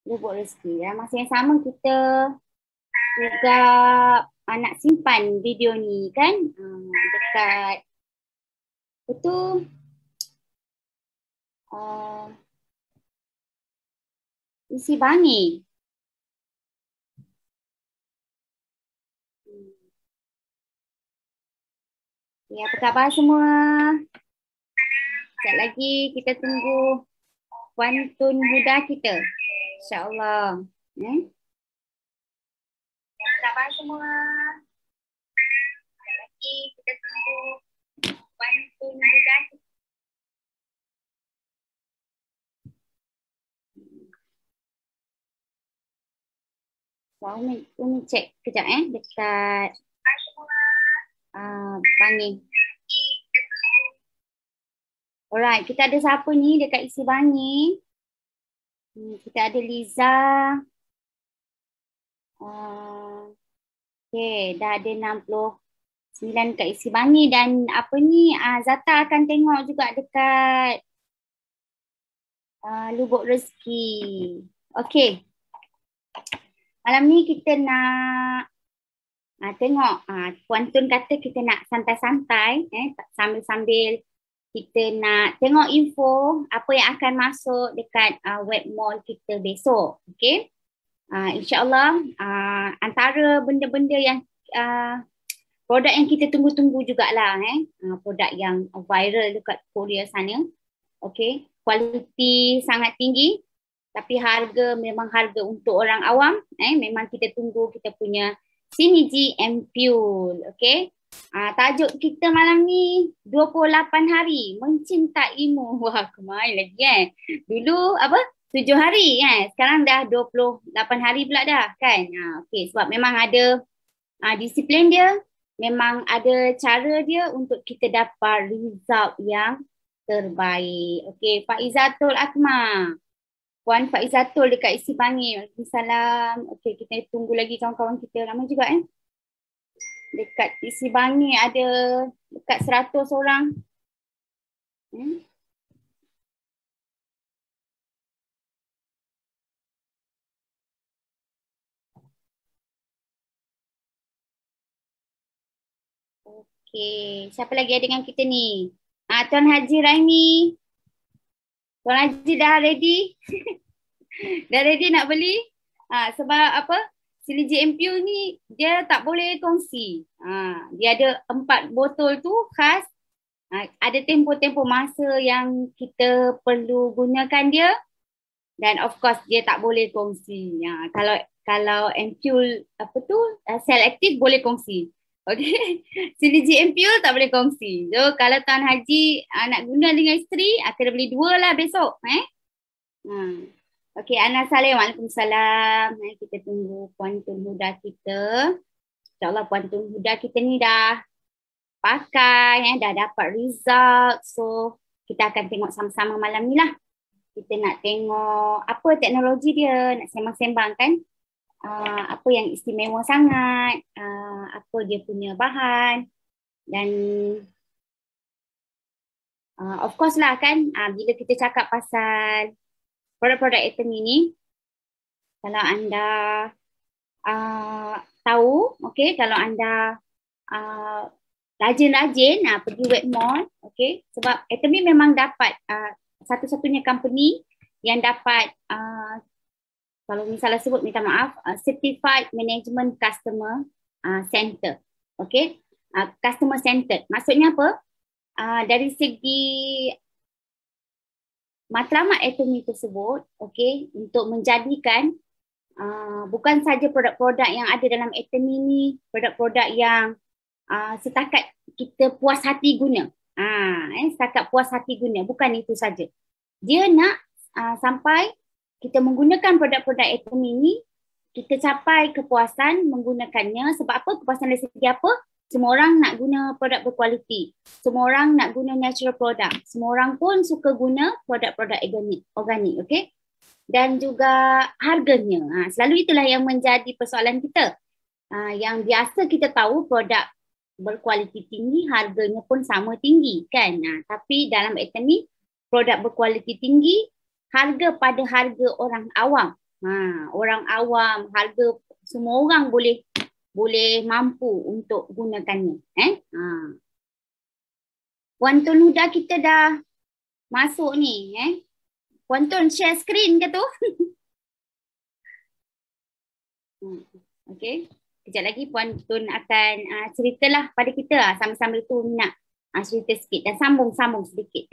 Lubuk rezeki. Dan masa yang sama kita juga nak simpan video ni kan dekat betul isi bangi. Ya, apa khabar semua? Sekejap lagi kita tunggu Puan-Tun Huda kita. InsyaAllah. Apa khabar semua? Sekejap lagi kita tunggu Puan-Tun Huda kita. So, Umi cek kejap dekat Bangi. Alright, kita ada siapa ni dekat isi Bangi? Kita ada Liza. Okay, dah ada 69 dekat isi Bangi dan apa ni Zata akan tengok juga dekat Lubuk Rezeki. Okay. Malam ni kita nak tengok Puan-Tun kata kita nak santai-santai sambil-sambil kita nak tengok info apa yang akan masuk dekat web mall kita besok. Okay. InsyaAllah antara benda-benda yang produk yang kita tunggu-tunggu jugalah produk yang viral dekat Korea sana. Okay. Kualiti sangat tinggi. Tapi harga memang harga untuk orang awam. Memang kita tunggu kita punya Sinigi Ampule. Okay. Tajuk kita malam ni 28 hari mencintaimu. Wah, kemain lagi Dulu 7 hari Sekarang dah 28 hari pula dah kan. Okay. Sebab memang ada disiplin dia. Memang ada cara dia untuk kita dapat result yang terbaik. Okay. Faizatul Akmal. Puan Faizatul dekat isi Bangi. Waalaikumsalam. Okey, kita tunggu lagi kawan-kawan kita. Ramai juga Dekat isi Bangi ada dekat 100 orang. Okey, siapa lagi ada dengan kita ni? Tuan Haji Raimi. Tuan Haji dah ready? Dah ready nak beli? Sebab apa? Sinigi Ampule ni dia tak boleh kongsi. Dia ada 4 botol tu khas. Ada tempoh-tempoh masa yang kita perlu gunakan dia. Dan of course dia tak boleh kongsi. Kalau Ampule sel aktif boleh kongsi. Okay. Sinigi Ampule tak boleh kongsi. So kalau Tuan Haji nak guna dengan isteri, kena beli 2 lah besok. Okey, Ana Salim. Waalaikumsalam. Kita tunggu Puan-Tun Huda kita. InsyaAllah Puan-Tun Huda kita ni dah pakai, dah dapat result. So kita akan tengok sama-sama malam ni lah. Kita nak tengok apa teknologi dia, nak sembang-sembang kan. Apa yang istimewa sangat, apa dia punya bahan dan of course lah kan bila kita cakap pasal produk-produk item ini, kalau anda tahu, okay, kalau anda rajin-rajin pergi web mall, okay, sebab item ini memang dapat satu-satunya company yang dapat kalau misalnya sebut minta maaf, Certified Management Customer Center. Okay. Customer Centered. Maksudnya apa? Dari segi matlamat atomi tersebut, okay, untuk menjadikan bukan saja produk-produk yang ada dalam atomi ini, produk-produk yang setakat kita puas hati guna. Setakat puas hati guna. Bukan itu saja. Dia nak sampai kita menggunakan produk-produk atom ini, kita capai kepuasan menggunakannya. Sebab apa? Kepuasan dari segi apa? Semua orang nak guna produk berkualiti. Semua orang nak guna natural product. Semua orang pun suka guna produk-produk organik. Okay? Dan juga harganya. Selalu itulah yang menjadi persoalan kita. Yang biasa kita tahu produk berkualiti tinggi, harganya pun sama tinggi. Kan? Tapi dalam atom ini, produk berkualiti tinggi, harga pada harga orang awam. Orang awam, harga semua orang boleh mampu untuk gunakannya. Puan Tun Huda kita dah masuk ni. Puan Tun share screen ke tu? Okay. Kejap lagi Puan Tun akan ceritalah pada kita sambil-sambil tu nak cerita sikit dan sambung sedikit.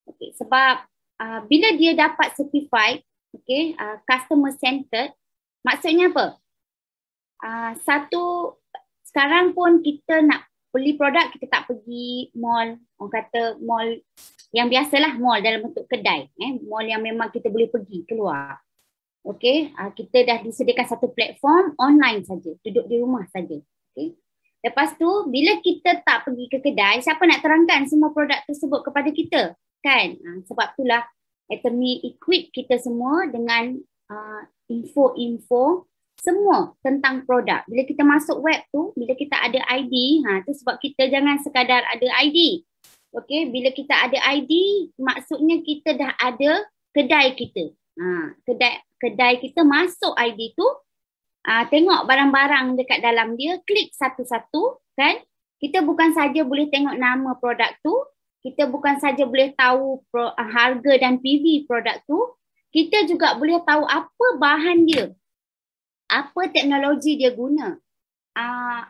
Okay. Sebab bila dia dapat certified, okay, customer centered, maksudnya apa? Satu, sekarang pun kita nak beli produk, kita tak pergi mall, orang kata mall yang biasalah, mall dalam bentuk kedai, mall yang memang kita boleh pergi keluar. Okay, kita dah disediakan satu platform online saja, duduk di rumah saja. Okay. Lepas tu, bila kita tak pergi ke kedai, siapa nak terangkan semua produk tersebut kepada kita? Kan? Sebab itulah Atomy equip kita semua dengan info-info semua tentang produk. Bila kita masuk web tu, bila kita ada ID, tu sebab kita jangan sekadar ada ID. Okay, bila kita ada ID, maksudnya kita dah ada kedai kita. Kedai kita masuk ID tu, tengok barang-barang dekat dalam dia, klik satu-satu, kan? Kita bukan saja boleh tengok nama produk tu, kita bukan saja boleh tahu harga dan PV produk tu, kita juga boleh tahu apa bahan dia, apa teknologi dia guna,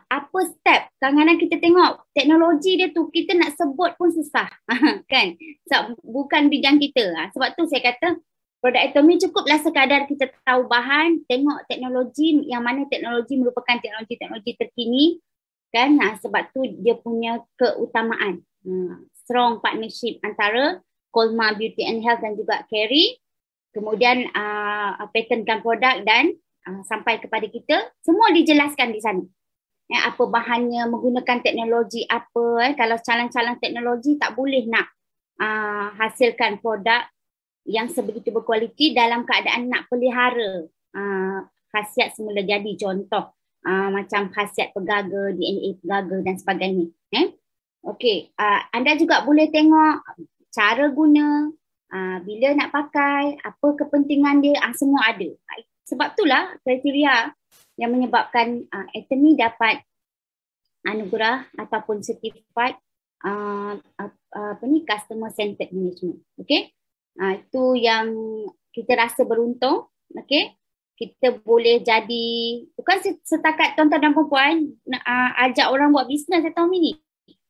apa step. Kadang-kadang kita tengok teknologi dia tu, kita nak sebut pun susah, kan? Sebab bukan bidang kita. Sebab tu saya kata, produk Atomy cukuplah sekadar kita tahu bahan, tengok teknologi, yang mana teknologi merupakan teknologi terkini, kan? Sebab tu dia punya keutamaan. Strong partnership antara Kolma Beauty and Health dan juga Carey, kemudian patentkan produk dan sampai kepada kita, semua dijelaskan di sana. Apa bahannya, menggunakan teknologi apa. Kalau calang-calang teknologi tak boleh nak hasilkan produk yang sebegitu berkualiti dalam keadaan nak pelihara khasiat semula jadi. Contoh macam khasiat pegaga, DNA pegaga dan sebagainya. Okey, anda juga boleh tengok cara guna, bila nak pakai, apa kepentingan dia, semua ada. Sebab itulah kriteria yang menyebabkan Atomy dapat anugerah ataupun certified customer centered management. Okey. Itu yang kita rasa beruntung. Okay. Kita boleh jadi, bukan setakat tuan-tuan dan puan ajak orang buat bisnes Atomy ni.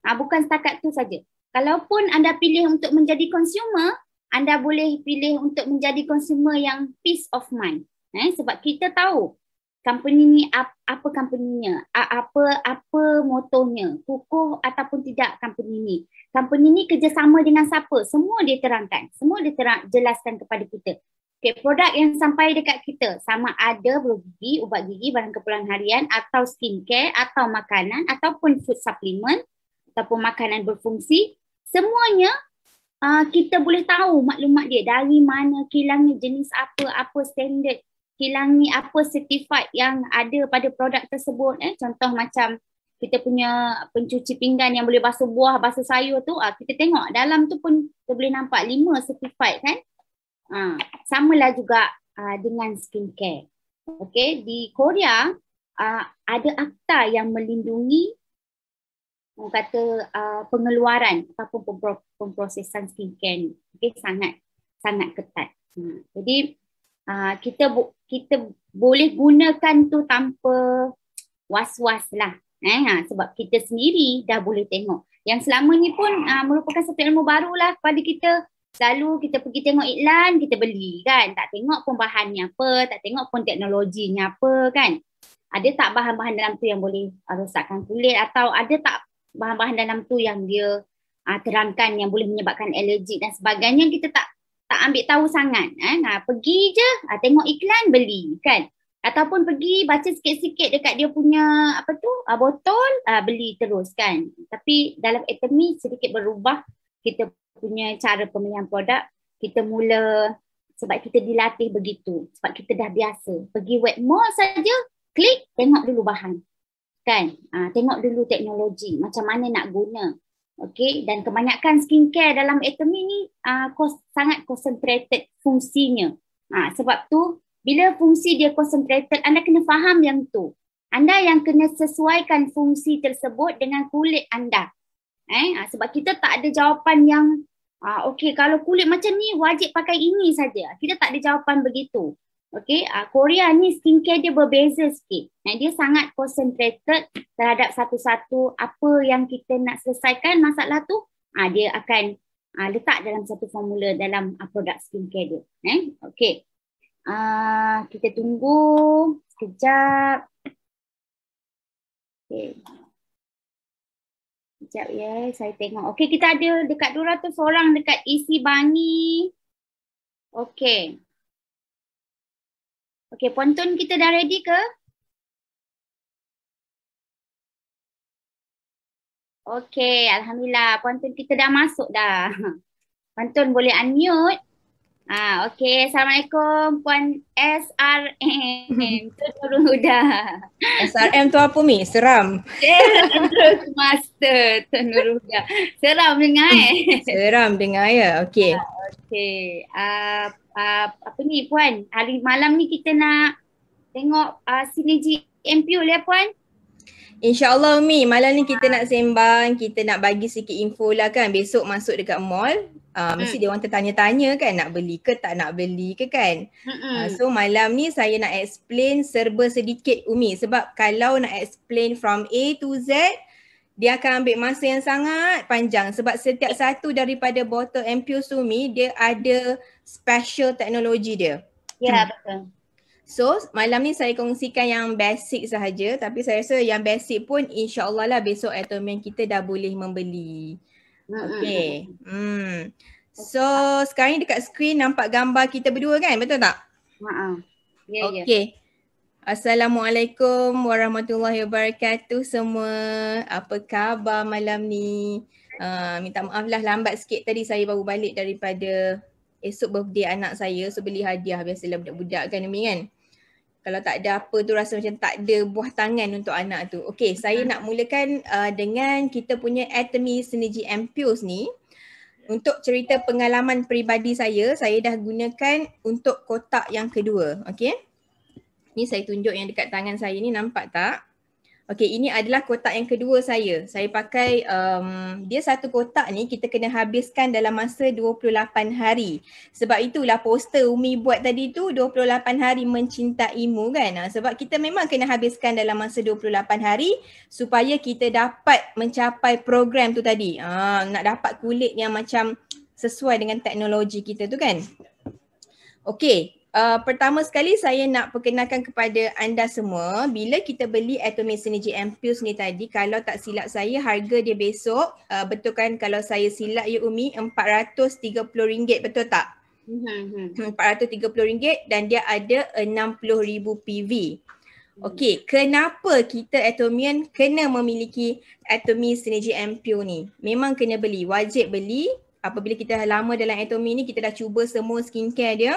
Bukan setakat tu saja. Kalaupun anda pilih untuk menjadi consumer, anda boleh pilih untuk menjadi consumer yang peace of mind. Sebab kita tahu company ni apa company-nya, apa motonya, kukuh ataupun tidak company ni. Company ni kerjasama dengan siapa, semua dia terangkan, semua dia jelaskan kepada kita. Okay, produk yang sampai dekat kita, sama ada berubat gigi, ubat gigi, barang keperluan harian, atau skincare, atau makanan, ataupun food supplement, ataupun makanan berfungsi, semuanya kita boleh tahu maklumat dia, dari mana kilangnya, jenis apa standard kilang ni, apa certified yang ada pada produk tersebut. Contoh macam kita punya pencuci pinggan yang boleh basuh buah, basuh sayur tu, kita tengok dalam tu pun kita boleh nampak 5 certified, kan. Samalah juga dengan skincare. Okay, di Korea ada akta yang melindungi pengeluaran ataupun pemprosesan skincare ni. Okay, sangat ketat. Jadi kita boleh gunakan tu tanpa was-was lah. Sebab kita sendiri dah boleh tengok. Yang selama ni pun merupakan satu ilmu baru lah kepada kita. Selalu kita pergi tengok iklan, kita beli, kan. Tak tengok pun bahannya apa, tak tengok pun teknologinya apa, kan. Ada tak bahan-bahan dalam tu yang boleh rosakkan kulit, atau ada tak bahan-bahan dalam tu yang dia terangkan yang boleh menyebabkan alergi dan sebagainya. Kita tak ambil tahu sangat. Pergi je, tengok iklan, beli, kan. Ataupun pergi baca sikit-sikit dekat dia punya botol, beli terus, kan. Tapi dalam Atomy sedikit berubah kita punya cara pemilihan produk. Kita mula, sebab kita dilatih begitu, sebab kita dah biasa pergi web mall saja, klik, tengok dulu bahan, kan. Tengok dulu teknologi, macam mana nak guna. Okay, dan kebanyakan skincare dalam Atomy ni sangat concentrated fungsinya. Sebab tu Bila fungsi dia concentrated, anda kena faham yang tu. Anda yang kena sesuaikan fungsi tersebut dengan kulit anda. Sebab kita tak ada jawapan yang okey, kalau kulit macam ni wajib pakai ini saja. Kita tak ada jawapan begitu. Okey, Korea ni skincare dia berbeza sikit. Dia sangat concentrated terhadap satu-satu apa yang kita nak selesaikan masalah tu, dia akan letak dalam satu formula dalam produk skincare dia. Okey. Kita tunggu sekejap. Okey. Sekejap ya, saya tengok. Okey, kita ada dekat 200 orang dekat isi Bangi. Okey. Okey, Puan Tun kita dah ready ke? Okey, Alhamdulillah. Puan Tun kita dah masuk dah. Puan Tun boleh unmute. Okey. Assalamualaikum Puan SRM. Tun Nurul Huda. SRM tu apa Mi? Seram. Terus Master Tun Nurul Huda. Seram dengar Seram dengar ya. Okey. Okey. Apa ni Puan? Hari malam ni kita nak tengok sinergi MPU ya Puan? InsyaAllah Mi, malam ni kita nak sembang, kita nak bagi sikit info lah kan. Besok masuk dekat mall, mesti dia orang tertanya-tanya kan, nak beli ke tak nak beli ke kan. So malam ni saya nak explain serba sedikit Umi, sebab kalau nak explain from A to Z, dia akan ambil masa yang sangat panjang sebab setiap satu daripada botol Ampules tu Mi, dia ada special teknologi dia. Ya, betul. So malam ni saya kongsikan yang basic sahaja, tapi saya rasa yang basic pun insya-Allah lah besok Atomian kita dah boleh membeli. Okay. So sekarang ni dekat skrin nampak gambar kita berdua kan, betul tak? Ya, okay. Assalamualaikum warahmatullahi wabarakatuh semua. Apa khabar malam ni? Minta maaf lah lambat sikit tadi, saya baru balik daripada esok birthday anak saya, so beli hadiah. Biasalah budak-budak kan Umi kan. Kalau tak ada apa tu rasa macam tak ada buah tangan untuk anak tu. Okay, saya nak mulakan dengan kita punya Atomy Synergy Ampules ni. Untuk cerita pengalaman peribadi saya dah gunakan untuk kotak yang kedua. Okay. Ni saya tunjuk yang dekat tangan saya ni, nampak tak? Okay, ini adalah kotak yang kedua saya. Saya pakai, dia satu kotak ni kita kena habiskan dalam masa 28 hari. Sebab itulah poster Umi buat tadi tu 28 hari mencintaimu kan. Sebab kita memang kena habiskan dalam masa 28 hari supaya kita dapat mencapai program tu tadi. Nak dapat kulit yang macam sesuai dengan teknologi kita tu kan. Okay. Pertama sekali saya nak perkenalkan kepada anda semua, bila kita beli Atomy Synergy Ampules ni tadi, kalau tak silap saya harga dia besok, betul kan kalau saya silap ya Umi, RM430, betul tak? RM430 dan dia ada 60,000 PV. Okey, kenapa kita Atomian kena memiliki Atomy Synergy Ampules ni? Memang kena beli, wajib beli. Apabila kita lama dalam Atomy ni, kita dah cuba semua skincare dia,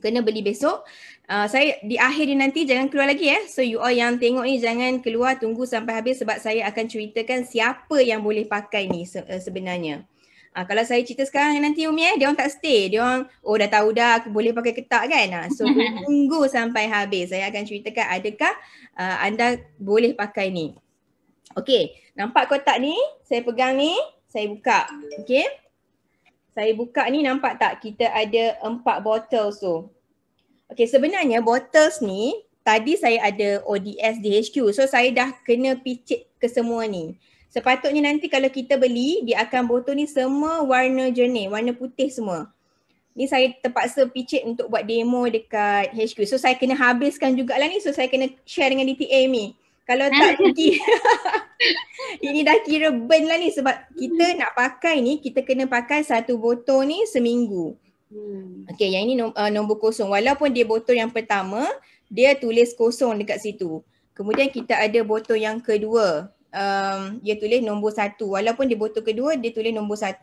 kena beli besok. Saya di akhir dia nanti jangan keluar lagi So you all yang tengok ni jangan keluar, tunggu sampai habis sebab saya akan ceritakan siapa yang boleh pakai ni sebenarnya. Kalau saya cerita sekarang nanti Umi dia orang tak stay. Dia orang dah tahu dah aku boleh pakai ketak kan. So tunggu sampai habis. Saya akan ceritakan adakah anda boleh pakai ni. Okey, nampak kotak ni? Saya pegang ni, saya buka. Okey. Saya buka ni, nampak tak kita ada 4 bottles tu. Okay, sebenarnya bottles ni tadi saya ada ODS DHQ. So saya dah kena picit ke semua ni. Sepatutnya nanti kalau kita beli, dia akan botol ni semua warna jernih, warna putih semua. Ni saya terpaksa picit untuk buat demo dekat HQ. So saya kena habiskan jugalah ni. So saya kena share dengan DTA ni. Kalau tak rugi. Ini dah kira burn lah ni sebab kita nak pakai ni, kita kena pakai satu botol ni seminggu. Okay, yang ini nombor kosong. Walaupun dia botol yang pertama, dia tulis kosong dekat situ. Kemudian kita ada botol yang kedua. Dia tulis nombor 1. Walaupun dia botol kedua, dia tulis nombor 1.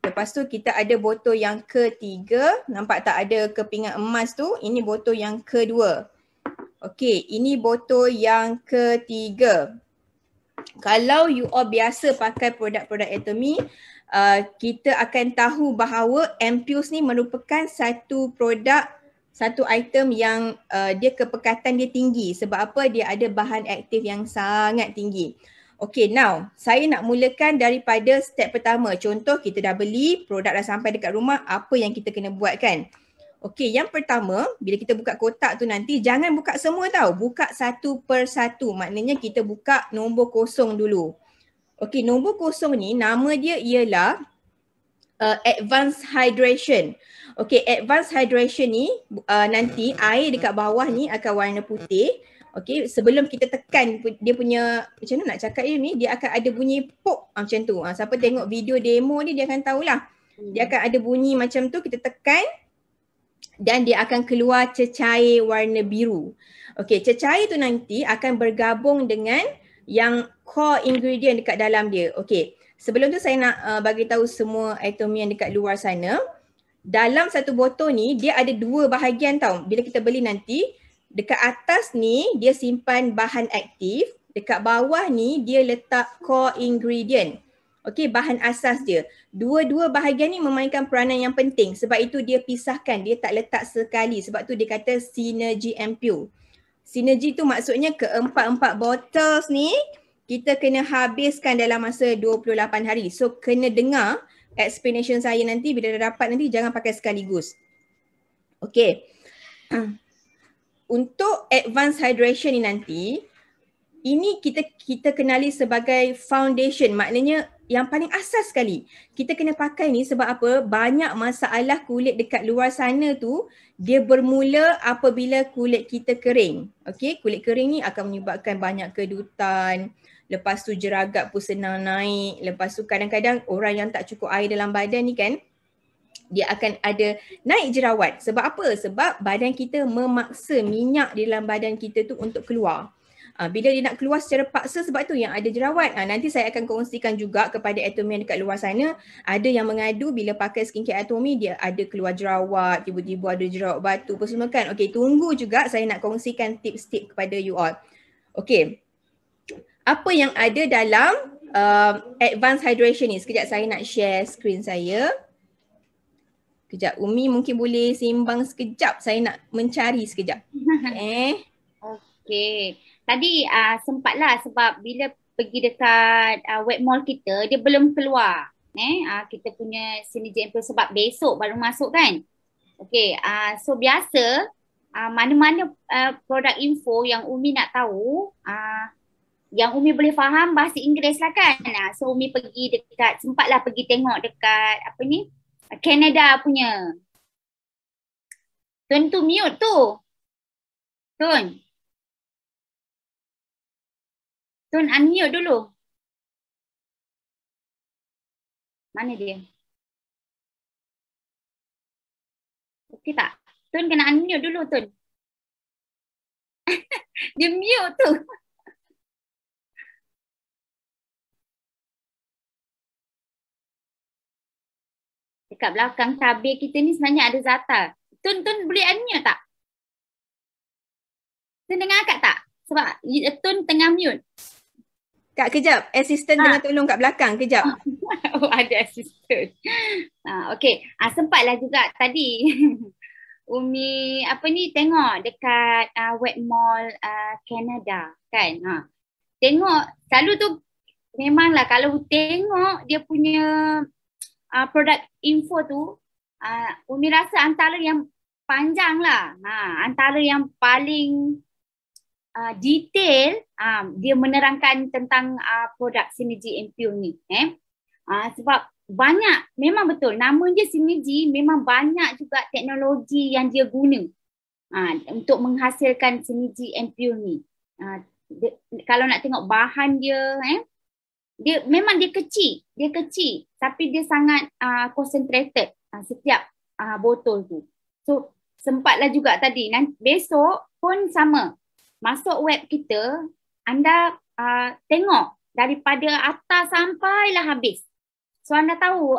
Lepas tu kita ada botol yang ketiga. Nampak tak ada kepingan emas tu? Ini botol yang kedua. Okey, ini botol yang ketiga. Kalau you all biasa pakai produk-produk Atomy, kita akan tahu bahawa Ampules ni merupakan satu produk satu item yang dia kepekatan dia tinggi. Sebab apa? Dia ada bahan aktif yang sangat tinggi. Okay, now saya nak mulakan daripada step pertama. Contoh kita dah beli, produk dah sampai dekat rumah, apa yang kita kena buat kan? Okay, yang pertama bila kita buka kotak tu nanti jangan buka semua tau. Buka satu per satu. Maknanya kita buka nombor kosong dulu. Okay, nombor kosong ni nama dia ialah advanced hydration. Okay, advanced hydration ni nanti air dekat bawah ni akan warna putih. Okay, sebelum kita tekan dia punya, macam mana nak cakap ni, dia akan ada bunyi pop macam tu. Siapa tengok video demo ni dia akan tahulah. Dia akan ada bunyi macam tu, kita tekan dan dia akan keluar cecair warna biru. Okay, cecair tu nanti akan bergabung dengan yang core ingredient dekat dalam dia. Okay, sebelum tu saya nak bagi tahu semua atom yang dekat luar sana. Dalam satu botol ni dia ada dua bahagian tau. Bila kita beli nanti, dekat atas ni dia simpan bahan aktif, dekat bawah ni dia letak core ingredient. Okey, bahan asas dia. Dua-dua bahagian ni memainkan peranan yang penting. Sebab itu dia pisahkan, dia tak letak sekali. Sebab tu dia kata synergy and pure. Synergy tu maksudnya keempat-empat bottles ni kita kena habiskan dalam masa 28 hari. So kena dengar explanation saya nanti, bila dah dapat nanti jangan pakai sekaligus. Okey. Untuk advanced hydration ni nanti, ini kita kenali sebagai foundation, maknanya yang paling asas sekali. Kita kena pakai ni sebab apa? Banyak masalah kulit dekat luar sana tu dia bermula apabila kulit kita kering. Okey, kulit kering ni akan menyebabkan banyak kedutan, lepas tu jeragat pun senang naik, lepas tu kadang-kadang orang yang tak cukup air dalam badan ni kan, dia akan ada naik jerawat. Sebab apa? Sebab badan kita memaksa minyak di dalam badan kita tu untuk keluar. Bila dia nak keluar secara paksa, sebab tu yang ada jerawat. Nanti saya akan kongsikan juga kepada Atomy dekat luar sana. Ada yang mengadu bila pakai skincare Atomy dia ada keluar jerawat, tiba-tiba ada jerawat batu apa semua kan. Okay, tunggu juga saya nak kongsikan tips-tips kepada you all. Okay, apa yang ada dalam advanced hydration ni? Sekejap saya nak share screen saya. Sekejap, Umi mungkin boleh sembang sekejap. Saya nak mencari sekejap. Okey. Tadi sempatlah sebab bila pergi dekat web mall kita, dia belum keluar. Kita punya Synergy and Pure sebab besok baru masuk kan. Okey, so biasa mana-mana produk info yang Umi nak tahu, yang Umi boleh faham bahasa Inggeris lah kan. So Umi pergi dekat, sempatlah pergi tengok dekat apa ni, Canada punya. Tun tu mute tu. Tun unmute dulu. Mana dia? Okey tak? Tun kena unmute dulu Tun. Dia mute tu. Dekat belakang tabir kita ni sebenarnya ada Zata. Tun boleh unmute tak? Tun dengar akak tak? Sebab Tun tengah mute. Kak, kejap. Assistant tengah tolong kat belakang. Kejap. Oh, ada assistant. Okey. Sempatlah juga tadi. Umi tengok dekat web mall Canada kan. Tengok selalu tu memanglah kalau tengok dia punya produk info tu, Umi rasa antara yang panjang lah. Antara yang paling detail dia menerangkan tentang produk Synergy and Pure ni. Sebab banyak, memang betul nama dia Synergy, memang banyak juga teknologi yang dia guna untuk menghasilkan Synergy and Pure ni. Kalau nak tengok bahan dia, dia memang dia kecil tapi dia sangat concentrated setiap botol tu. So sempatlah juga tadi, besok pun sama. Masuk web kita, anda tengok daripada atas sampailah habis. So anda tahu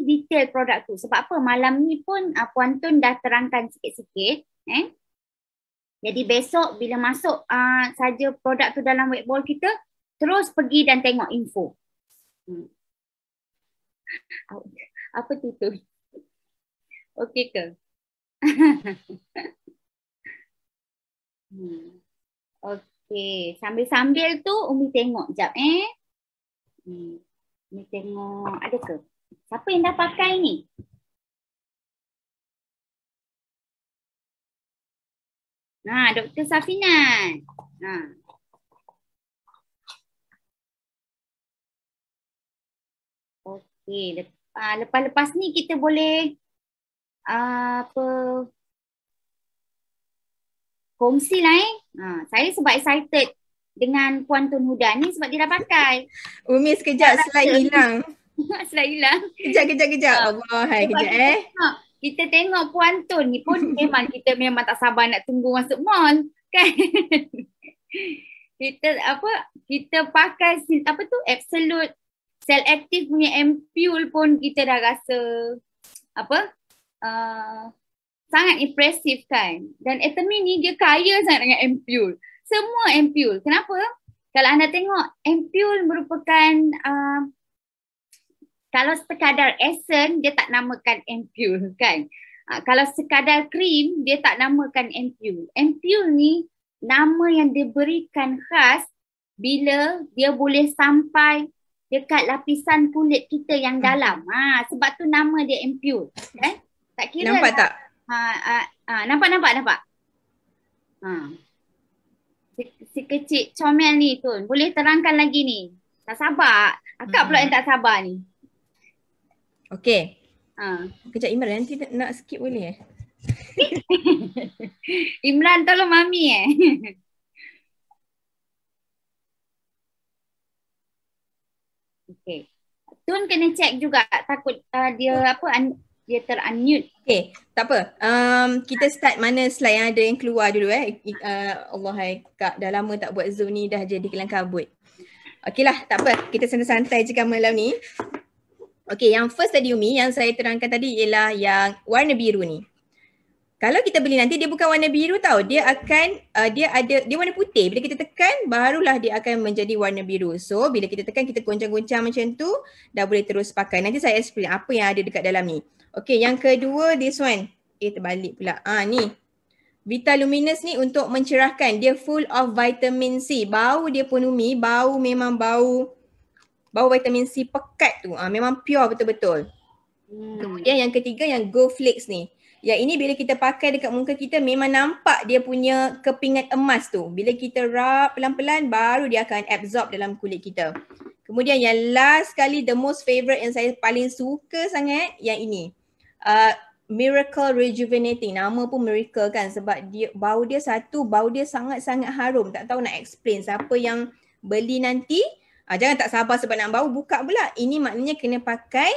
detail produk tu. Sebab apa? Malam ni pun Puan Tun dah terangkan sikit-sikit. Jadi besok bila masuk saja produk tu dalam web wall kita, terus pergi dan tengok info. Apa tu? Okey ke? Okey, sambil-sambil tu Umi tengok jap Umi tengok ada ke? Siapa yang dah pakai ni? Dr. Safinan. Okey, lepas ni kita boleh kongsi lah saya sebab excited dengan Puan Tun Huda ni sebab dia dah pakai. Umi sekejap slide hilang. Slide hilang. Kejap. Allah, kejap Kita tengok Puan Tun ni pun kita memang tak sabar nak tunggu masuk mall kan. Kita pakai absolute cell active punya ampule pun kita dah rasa sangat impresif kan. Dan Atomy ni dia kaya sangat dengan ampule. Semua ampule. Kenapa? Kalau anda tengok ampule merupakan kalau sekadar essence dia tak namakan ampule kan. Kalau sekadar krim dia tak namakan ampule. Ampule ni nama yang diberikan khas bila dia boleh sampai dekat lapisan kulit kita yang dalam. Sebab tu nama dia ampule. Kan? Tak kira nampak tak? Nampak. Si kecil comel ni tu boleh terangkan lagi ni. Tak sabar. Akak pula yang tak sabar ni. Okey. Kejap Imran, nanti nak skip boleh Imran tolong mami Okey. Tun kena check juga takut dia ter-unmute. Okey, tak apa. Kita start mana slide yang ada yang keluar dulu Allah Kak, dah lama tak buat Zoom ni, dah jadi kelang kabut. Okeylah, tak apa. Kita santai-santai je kan malam ni. Okey, yang first tadi Umi, yang saya terangkan tadi ialah yang warna biru ni. Kalau kita beli nanti dia bukan warna biru tau. Dia akan dia warna putih. Bila kita tekan barulah dia akan menjadi warna biru. So bila kita tekan kita goncang-goncang macam tu dah boleh terus pakai. Nanti saya explain apa yang ada dekat dalam ni. Okey, yang kedua this one. Terbalik pula. Ni. Vitaluminous ni untuk mencerahkan. Dia full of vitamin C. Bau dia pun Umi, memang bau vitamin C pekat tu. Memang pure betul-betul. Kemudian yang ketiga yang Go Flakes ni. Yang ini bila kita pakai dekat muka kita memang nampak dia punya kepingan emas tu. Bila kita rub pelan-pelan baru dia akan absorb dalam kulit kita. Kemudian yang last sekali, the most favourite yang saya paling suka sangat yang ini. Miracle Rejuvenating. Nama pun miracle kan sebab bau dia sangat-sangat harum. Tak tahu nak explain siapa yang beli nanti. Jangan tak sabar sebab nak bau, buka pula. Ini maknanya kena pakai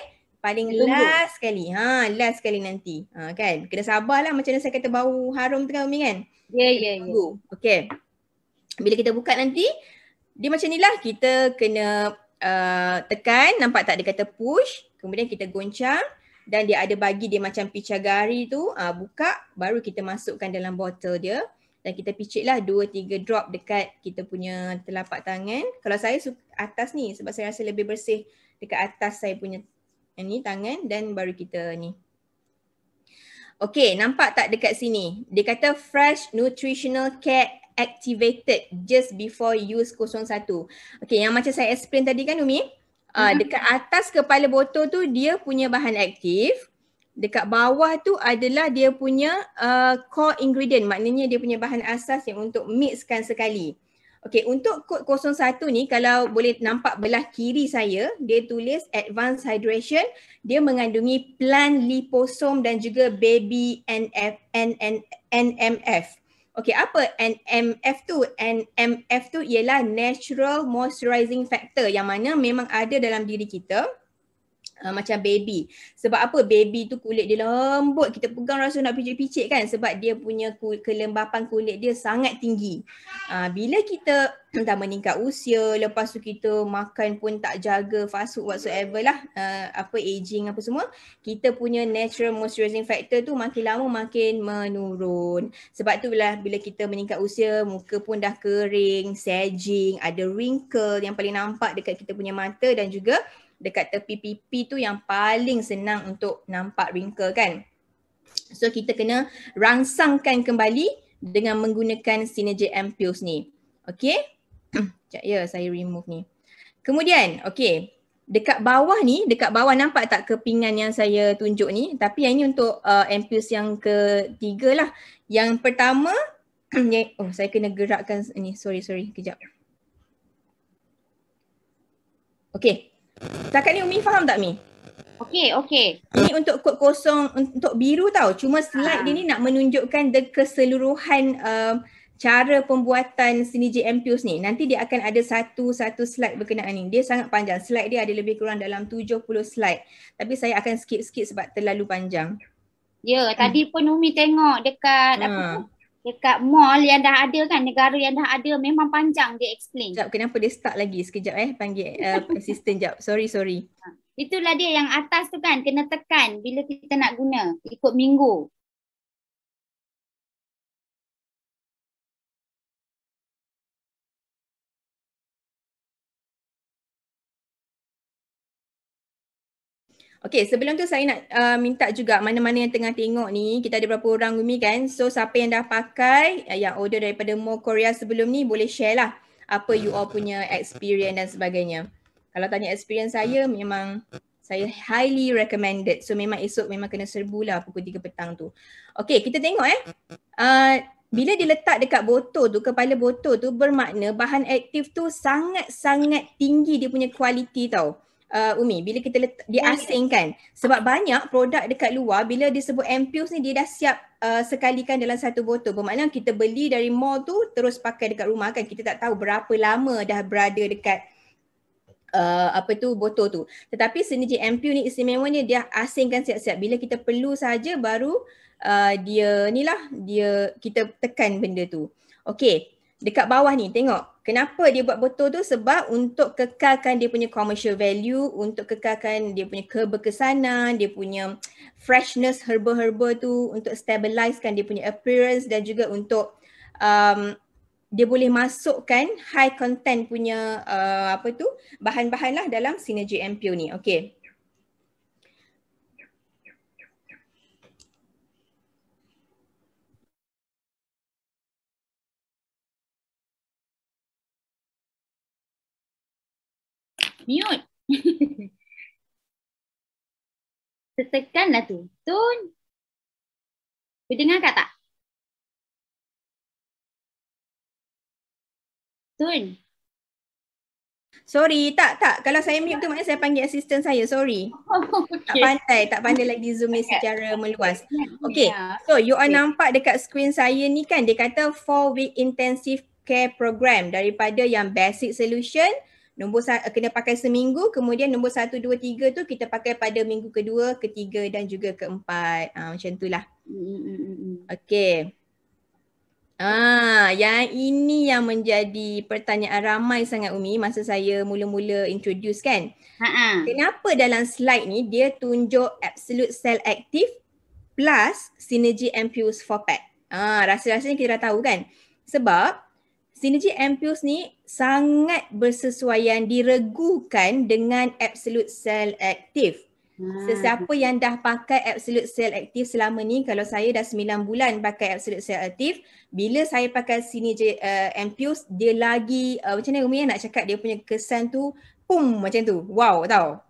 paling last sekali. Last sekali nanti. Kan? Kena sabarlah macam mana saya kata bau harum tu kan Umi kan? Ya. Okay. Bila kita buka nanti, dia macam ni lah. Kita kena tekan. Nampak tak dia kata push. Kemudian kita goncang. Dan dia ada bagi dia macam pichagari tu. Buka. Baru kita masukkan dalam botol dia. Dan kita picitlah 2-3 drop dekat kita punya telapak tangan. Kalau saya suka atas ni sebab saya rasa lebih bersih dekat atas saya punya ni tangan dan baru kita ni. Okey, nampak tak dekat sini? Dia kata fresh nutritional care activated just before use 01. Okey, yang macam saya explain tadi kan Umi, dekat atas kepala botol tu dia punya bahan aktif. Dekat bawah tu adalah dia punya core ingredient, maknanya dia punya bahan asas yang untuk mixkan sekali. Okey, untuk kod 01 ni kalau boleh nampak belah kiri saya, dia tulis advanced hydration, dia mengandungi plant liposome dan juga baby NMF. Okey, apa NMF tu? NMF tu ialah natural moisturizing factor yang mana memang ada dalam diri kita. Macam baby. Sebab apa? Baby tu kulit dia lembut. Kita pegang rasa nak picit-picit kan. Sebab dia punya kelembapan kulit dia sangat tinggi. Bila kita dah meningkat usia, lepas tu kita makan pun tak jaga fast food whatsoever lah. Aging apa semua. Kita punya natural moisturizing factor tu makin lama makin menurun. Sebab tu bila kita meningkat usia, muka pun dah kering, saging, ada wrinkle yang paling nampak dekat kita punya mata dan juga dekat tepi pipi tu yang paling senang untuk nampak wrinkle kan. So kita kena rangsangkan kembali dengan menggunakan Synergy Ampules ni. Okay. Sekejap ya, saya remove ni. Kemudian, okay. Dekat bawah ni, dekat bawah nampak tak kepingan yang saya tunjuk ni? Tapi yang ini untuk Ampules yang ketiga lah. Yang pertama, oh saya kena gerakkan ni, sorry, kejap. Okay. Setakat ni Umi faham tak Mi? Okay. Ini untuk kod kosong untuk biru tau. Cuma slide dia ni nak menunjukkan keseluruhan cara pembuatan Synergy Ampules ni. Nanti dia akan ada satu slide berkenaan ni. Dia sangat panjang. Slide dia ada lebih kurang dalam 70 slide. Tapi saya akan skip sebab terlalu panjang. Ya, tadi pun Umi tengok dekat dekat mall yang dah ada kan, negara yang dah ada, memang panjang dia explain. Sekejap, kenapa dia start lagi? Sekejap panggil assistant jap. Sorry. Itulah dia yang atas tu kan, kena tekan bila kita nak guna, ikut minggu. Okay, sebelum tu saya nak minta juga mana-mana yang tengah tengok ni, kita ada berapa orang Umi kan. So siapa yang dah pakai, yang order daripada Mo Korea sebelum ni, boleh share lah apa you all punya experience dan sebagainya. Kalau tanya experience saya, memang saya highly recommended. So memang esok memang kena serbu lah pukul 3 petang tu. Okay, kita tengok bila diletak dekat botol tu, kepala botol tu, bermakna bahan aktif tu sangat-sangat tinggi dia punya kualiti tau. Umi, bila kita diasingkan, sebab banyak produk dekat luar bila disebut Ampules ni dia dah siap sekalikan dalam satu botol. Bermakna kita beli dari mall tu terus pakai dekat rumah kan, kita tak tahu berapa lama dah berada dekat botol tu. Tetapi Synergy Ampules ni istimewanya dia asingkan siap-siap. Bila kita perlu saja baru kita tekan benda tu. Okey, dekat bawah ni tengok. Kenapa dia buat botol tu? Sebab untuk kekalkan dia punya commercial value, untuk kekalkan dia punya keberkesanan, dia punya freshness herba-herba tu, untuk stabilizekan dia punya appearance dan juga untuk dia boleh masukkan high content punya bahan-bahan lah dalam Synergy Ampules ni. Okay. Mute. Tekanlah tu. Tun. Kau dengar tak? Tun. Sorry, tak. Kalau saya mute tu maknanya saya panggil assistant saya. Sorry. Okay. Tak pandai lagi zoom ni secara meluas. Okay, so you all nampak dekat screen saya ni kan, dia kata 4-week intensive care program daripada yang basic solution, kena pakai seminggu, kemudian nombor 1, 2, 3 tu kita pakai pada minggu kedua, ketiga dan juga keempat. Macam tu lah. Okay. Yang ini yang menjadi pertanyaan ramai sangat Umi masa saya mula-mula introduce kan. Kenapa dalam slide ni dia tunjuk Absolute Cell Active plus Synergy Ampules 4-pack? Rasa-rasanya kita dah tahu kan. Sebab Synergy Ampules ni sangat bersesuaian, diregukan dengan Absolute Cell Active. Sesiapa yang dah pakai Absolute Cell Active selama ni, kalau saya dah 9 bulan pakai Absolute Cell Active, bila saya pakai Synergy Ampules, dia lagi macam mana Umi nak cakap, dia punya kesan tu macam tu, wow tau.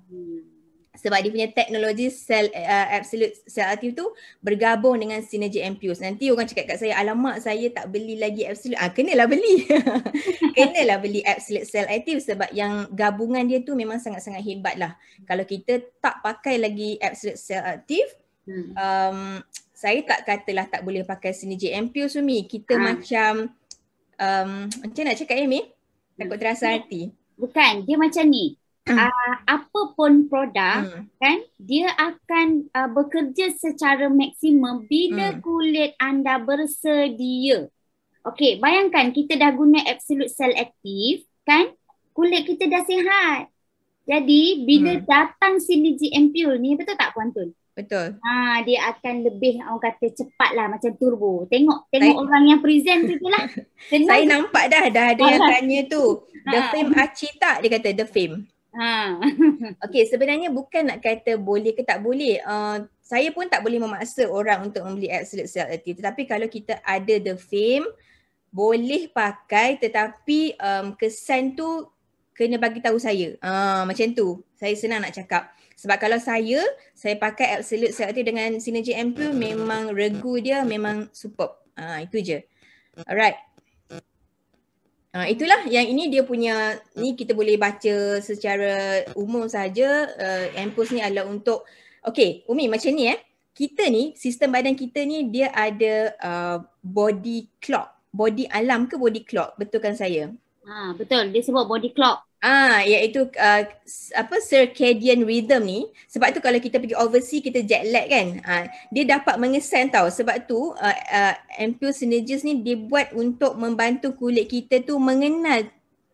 Sebab dia punya teknologi Absolute Cell Active tu bergabung dengan Synergy Ampules. Nanti orang cakap kat saya, alamak saya tak beli lagi Absolute. Kenalah beli. Kenalah beli Absolute Cell Active sebab yang gabungan dia tu memang sangat-sangat hebat lah. Kalau kita tak pakai lagi Absolute Cell Active, saya tak katalah tak boleh pakai Synergy Ampules Umi. Kita macam nak cakap Mi? Takut terasa hati. Bukan, dia macam ni. Apa pun produk kan, dia akan bekerja secara maksimum bila kulit anda bersedia. Okey, bayangkan kita dah guna Absolute Cell Active kan, kulit kita dah sihat. Jadi bila datang Synergy Ampules ni, betul tak Puan Tun? Betul. Dia akan lebih orang kata cepat lah, macam turbo. Tengok orang yang present tu lah. Saya nampak dah ada yang tanya tu. The Fame Aci tak? Dia kata The Fame. Okay, sebenarnya bukan nak kata boleh ke tak boleh. saya pun tak boleh memaksa orang untuk membeli Absolute Certainty. Tetapi kalau kita ada the fame, boleh pakai, tetapi kesan tu kena bagi tahu saya. Macam tu. Saya senang nak cakap. Sebab kalau saya pakai Absolute Certainty dengan Synergy Ampoule, memang regu dia memang superb. Itu je. Alright. Itulah yang ini dia punya, ni kita boleh baca secara umum saja. Ampoule ni adalah untuk, okay Umi macam ni kita ni, sistem badan kita ni dia ada body clock. Body alarm ke body clock? Betul kan saya? Betul, dia sebut body clock. Iaitu circadian rhythm ni. Sebab tu kalau kita pergi overseas, kita jet lag kan, dia dapat mengesan tau. Sebab tu Ampoule Synergist ni dia buat untuk membantu kulit kita tu mengenal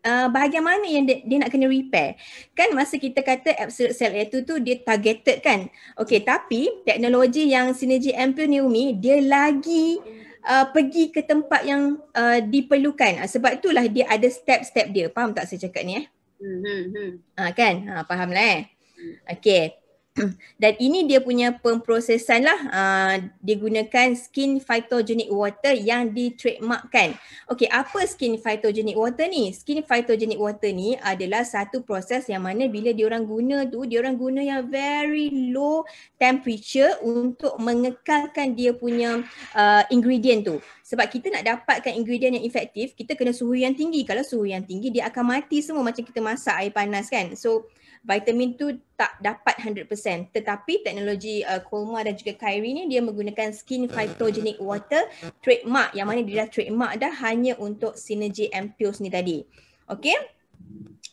bahagian mana yang dia nak kena repair. Kan masa kita kata Absolute Cell tu dia targeted kan. Okay, tapi teknologi yang Synergy Ampoule ni Umi, dia lagi pergi ke tempat yang diperlukan. Sebab itulah dia ada step-step dia. Faham tak saya cakap ni kan? Faham lah Okay. Dan ini dia punya pemprosesan lah, dia gunakan skin phytogenic water yang di-trademarkkan. Okay, apa skin phytogenic water ni? Skin phytogenic water ni adalah satu proses yang mana bila diorang guna tu, diorang guna yang very low temperature untuk mengekalkan dia punya ingredient tu. Sebab kita nak dapatkan ingredient yang efektif, kita kena suhu yang tinggi. Kalau suhu yang tinggi, dia akan mati semua macam kita masak air panas kan. So vitamin tu tak dapat 100%. Tetapi teknologi Colma dan juga Kyrie ni dia menggunakan skin phytogenic water trademark, yang mana dia dah trademark dah hanya untuk Synergy Ampoule ni tadi. Okay.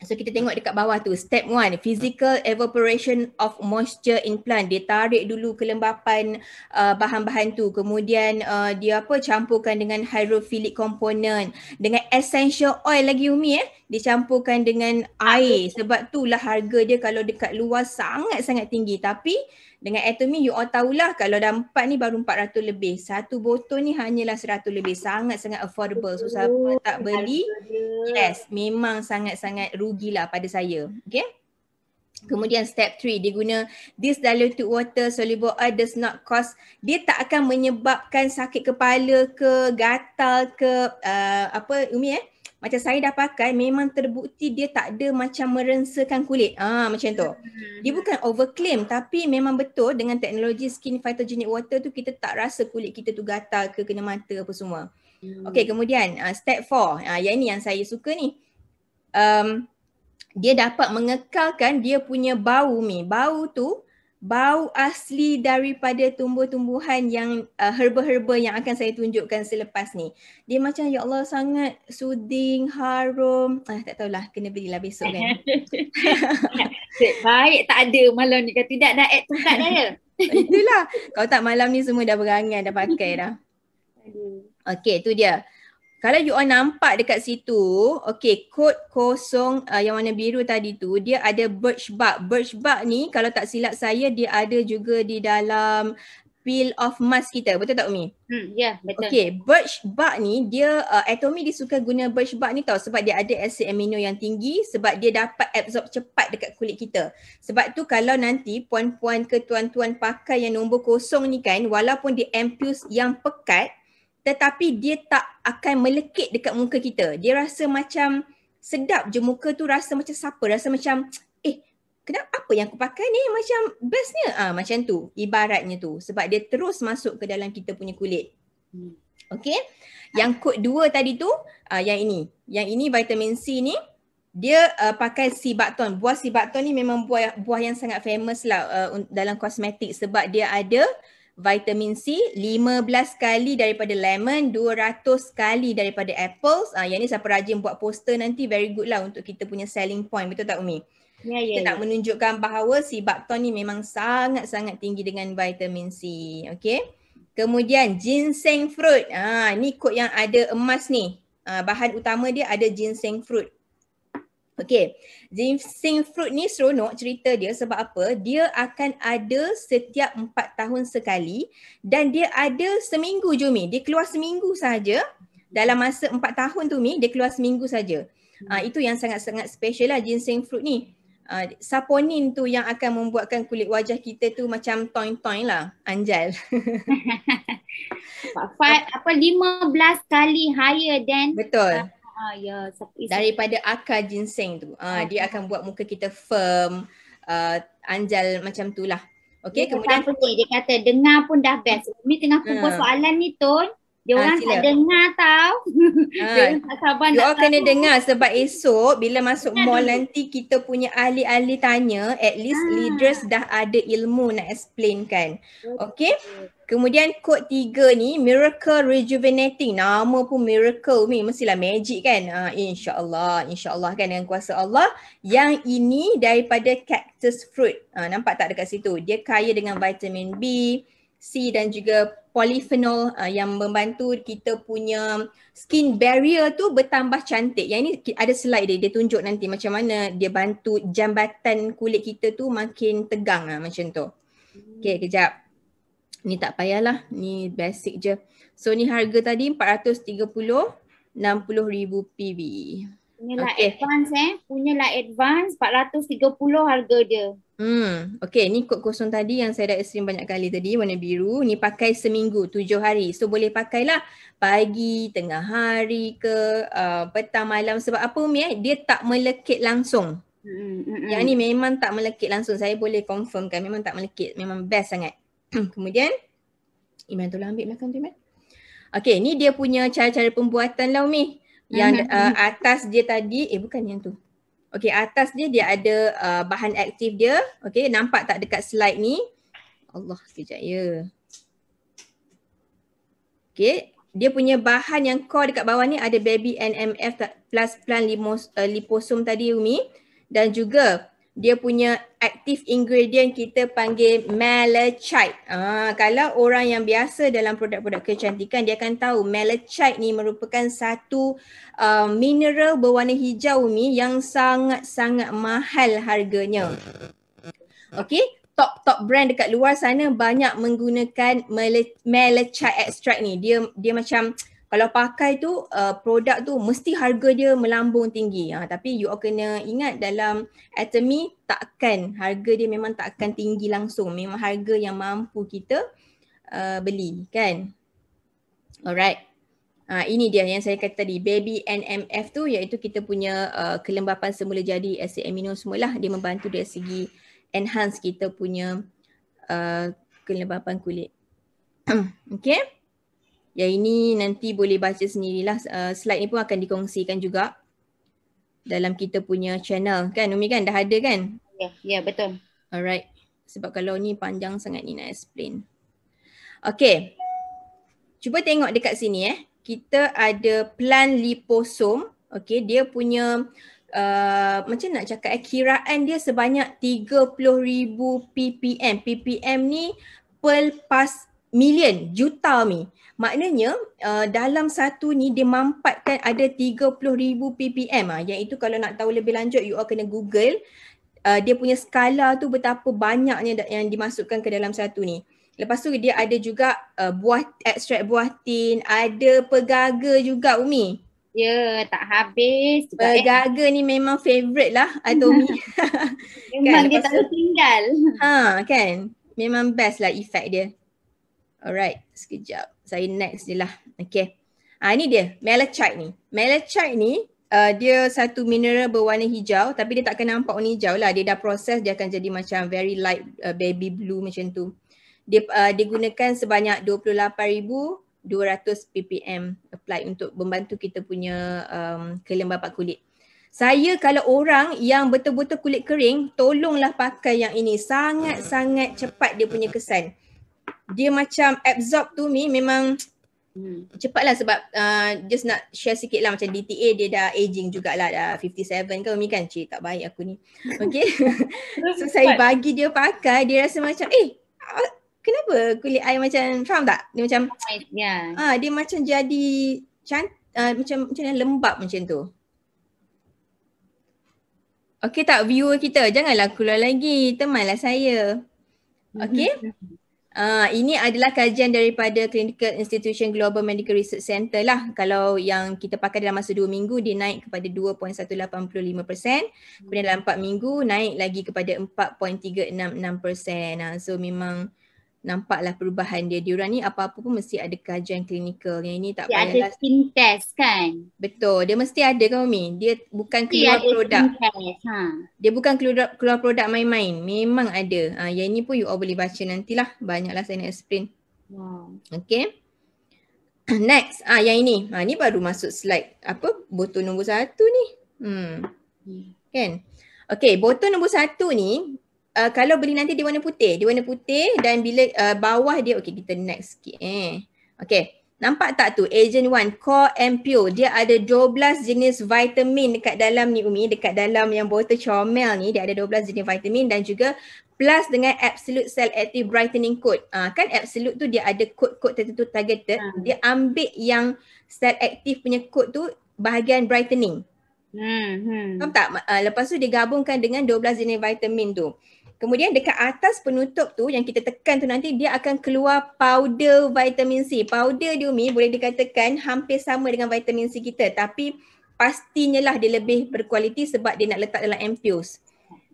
So kita tengok dekat bawah tu, step 1, physical evaporation of moisture in plant. Dia tarik dulu kelembapan bahan-bahan tu. Kemudian dia campurkan dengan hydrophilic component, dengan essential oil lagi Umi dicampurkan dengan air. Sebab itulah harga dia kalau dekat luar sangat-sangat tinggi. Tapi dengan Atomy you all tahulah, kalau dah 4 ni baru 400 lebih. Satu botol ni hanyalah 100 lebih. Sangat-sangat affordable. So siapa tak beli, yes, memang sangat-sangat rugilah pada saya. Okay. Kemudian step 3, dia guna this diluted water soluble oil does not cause, dia tak akan menyebabkan sakit kepala ke, gatal ke, Umi macam saya dah pakai, memang terbukti dia tak ada macam merensakan kulit. Macam tu. Dia bukan overclaim, tapi memang betul dengan teknologi skin phytogenic water tu kita tak rasa kulit kita tu gatal ke, kena mata apa semua. Okay, kemudian step 4. Yang ini yang saya suka ni. Dia dapat mengekalkan dia punya bau ni. Bau tu bau asli daripada tumbuh-tumbuhan yang herba-herba yang akan saya tunjukkan selepas ni. Dia macam ya Allah sangat soothing, harum. Tak tahulah, kena belilah besok kan. Baik tak ada malam ni, kalau tidak dah add tu tak ada. Itulah. Kalau tak malam ni semua dah berangan, dah pakai dah. Okay, tu dia. Kalau you all nampak dekat situ, okay, kod kosong yang warna biru tadi tu, dia ada birch bark. Birch bark ni kalau tak silap saya, dia ada juga di dalam peel off mask kita. Betul tak Umi? Ya, betul. Okay, birch bark ni, dia Atomy dia suka guna birch bark ni tau, sebab dia ada asid amino yang tinggi, sebab dia dapat absorb cepat dekat kulit kita. Sebab tu kalau nanti puan-puan ke tuan-tuan pakai yang nombor kosong ni kan, walaupun dia ampules yang pekat, tetapi dia tak akan melekit dekat muka kita. Dia rasa macam sedap je, muka tu rasa macam siapa, rasa macam kenapa, apa yang aku pakai ni macam bestnya. Macam tu ibaratnya tu, sebab dia terus masuk ke dalam kita punya kulit. Okay. Yang kod 2 tadi tu, yang ini vitamin C ni, dia pakai sea buckthorn. Buah sea buckthorn ni memang buah yang sangat famous lah dalam kosmetik, sebab dia ada vitamin C 15 kali daripada lemon, 200 kali daripada apples. Yang ni siapa rajin buat poster nanti very good lah untuk kita punya selling point. Betul tak Umi? Kita nak menunjukkan bahawa sea buckthorn ni memang sangat-sangat tinggi dengan vitamin C. Okay. Kemudian ginseng fruit. Ni kod yang ada emas ni. Bahan utama dia ada ginseng fruit. Okay, ginseng fruit ni seronok cerita dia sebab apa? Dia akan ada setiap 4 tahun sekali dan dia ada seminggu je Mi. Dia keluar seminggu saja. Dalam masa 4 tahun tu Mi, dia keluar seminggu saja. Itu yang sangat-sangat special lah ginseng fruit ni. saponin tu yang akan membuatkan kulit wajah kita tu macam toing-toing lah, anjal. 15 kali higher than Betul. Daripada Daripada akar ginseng tu. Dia akan buat muka kita firm, anjal macam tu lah. Okay, kemudian dia kata dengar pun dah best. Umi tengah kumpul soalan ni Tun. Dia orang tak dengar tau. Dia orang tak sabar you nak all kena tahu. dengar sebab esok bila masuk mall nanti kita punya ahli-ahli tanya, at least leaders dah ada ilmu nak explain kan. Okay. Kemudian kod 3 ni, miracle rejuvenating. Nama pun miracle ni, mestilah magic kan. InsyaAllah kan dengan kuasa Allah. Yang ini daripada cactus fruit. Nampak tak dekat situ? Dia kaya dengan vitamin B, C dan juga polyphenol yang membantu kita punya skin barrier tu bertambah cantik. Yang ini ada slide dia tunjuk nanti macam mana dia bantu jambatan kulit kita tu makin tegang macam tu. Okay, kejap. Ni tak payahlah, ni basic je. So ni harga tadi 430, 60,000 PV. Punyalah advance punyalah advance 430 harga dia. Okay, ni kod kosong tadi yang saya dah stream banyak kali tadi, warna biru. Ni pakai seminggu, 7 hari. So boleh pakailah pagi, tengah hari ke, petang, malam. Sebab apa Umi dia tak melekit langsung. Yang ni memang tak melekit langsung. Saya boleh confirmkan memang tak melekit. Memang best sangat. Kemudian, Iman tolong ambil belakang tu Iman. Okay, ni dia punya cara-cara pembuatan lah Umi. Yang atas dia tadi, bukan yang tu. Okay, atas dia ada bahan aktif dia. Okay, nampak tak dekat slide ni? Allah, sekejap ya. Okay, dia punya bahan yang core dekat bawah ni ada baby NMF plus plant liposome tadi Umi. Dan juga dia punya active ingredient kita panggil malachite. Kalau orang yang biasa dalam produk-produk kecantikan dia akan tahu malachite ni merupakan satu mineral berwarna hijau ni yang sangat-sangat mahal harganya. Okay, top brand dekat luar sana banyak menggunakan malachite extract ni. Dia macam kalau pakai tu produk tu mesti harga dia melambung tinggi. Tapi you all kena ingat dalam Atomy harga dia memang tak akan tinggi langsung. Memang harga yang mampu kita beli kan. Alright. Ini dia yang saya kata tadi, baby NMF tu iaitu kita punya kelembapan semula jadi asid amino semualah. Dia membantu dari segi enhance kita punya kelembapan kulit. Okay. Yang ini nanti boleh baca sendirilah. Slide ni pun akan dikongsikan juga dalam kita punya channel kan Umi kan? Dah ada kan? Ya, betul. Alright. Sebab kalau ni panjang sangat ni nak explain. Okay. Cuba tengok dekat sini Kita ada plant liposome. Okay, dia punya macam nak cakap kiraan dia sebanyak 30,000 ppm. ppm ni per pas million, juta ni. Maknanya dalam satu ni dia mampatkan ada 30,000 ppm. Yang itu kalau nak tahu lebih lanjut you all kena google. Dia punya skala tu betapa banyaknya yang dimasukkan ke dalam satu ni. Lepas tu dia ada juga ekstrak buah tin, ada pegaga juga Umi. Ya, tak habis. Pegaga ni memang favourite lah Atomy. Memang kan, dia tak boleh tinggal. Kan, memang best lah efek dia. Alright, sekejap. Saya next je lah. Okay. Ni dia, malachite ni. Malachite ni, dia satu mineral berwarna hijau tapi dia tak akan nampak warna hijau lah. Dia dah proses, dia akan jadi macam very light baby blue macam tu. Dia digunakan sebanyak 28,200 ppm apply untuk membantu kita punya kelembapan kulit. Saya kalau orang yang betul-betul kulit kering, tolonglah pakai yang ini. Sangat-sangat cepat dia punya kesan. Dia macam absorb tu ni memang cepatlah sebab just nak share sikit lah macam DTA dia dah aging jugalah, dah 57 kan Umi kan? Cik tak baik aku ni. Okay. So saya bagi dia pakai, dia rasa macam kenapa kulit I macam, faham tak? Dia macam dia macam jadi macam lembab macam tu. Okay tak viewer kita? Janganlah keluar lagi, temanlah saya. Okay. Ini adalah kajian daripada Clinical Institution Global Medical Research Center lah. Kalau yang kita pakai dalam masa 2 minggu, dia naik kepada 2.185%. Kemudian dalam 4 minggu, naik lagi kepada 4.366%. So memang nampaklah perubahan dia. Diorang ni apa-apa pun mesti ada kajian klinikal. Yang ini tak Dia ada payahlah. skin test kan? Betul. Dia mesti ada kan Umi? Dia bukan Dia keluar ada produk. skin test. Dia bukan keluar produk main-main. Memang ada. Yang ini pun you all boleh baca nantilah. Banyaklah saya nak explain. Wow. Okay. Next. Yang ini. Ni baru masuk slide. Apa? Botol nombor 1 ni. Kan? Okay. Botol nombor 1 ni. Kalau beli nanti dia warna putih. Dia warna putih dan bila bawah dia. Okay, kita next sikit. Okay. Nampak tak tu? Agent 1, Core and Pure. Dia ada 12 jenis vitamin dekat dalam ni Umi. Dekat dalam yang botol Comel ni. Dia ada 12 jenis vitamin dan juga plus dengan Absolute Cell Active Brightening Code. Kan Absolute tu dia ada kod-kod tertentu targeted. Dia ambil yang cell active punya kod tu bahagian brightening. Faham tak? Lepas tu dia gabungkan dengan 12 jenis vitamin tu. Kemudian dekat atas penutup tu yang kita tekan tu nanti dia akan keluar powder vitamin C. Powder dia Umi boleh dikatakan hampir sama dengan vitamin C kita tapi pastinya lah dia lebih berkualiti sebab dia nak letak dalam ampoules.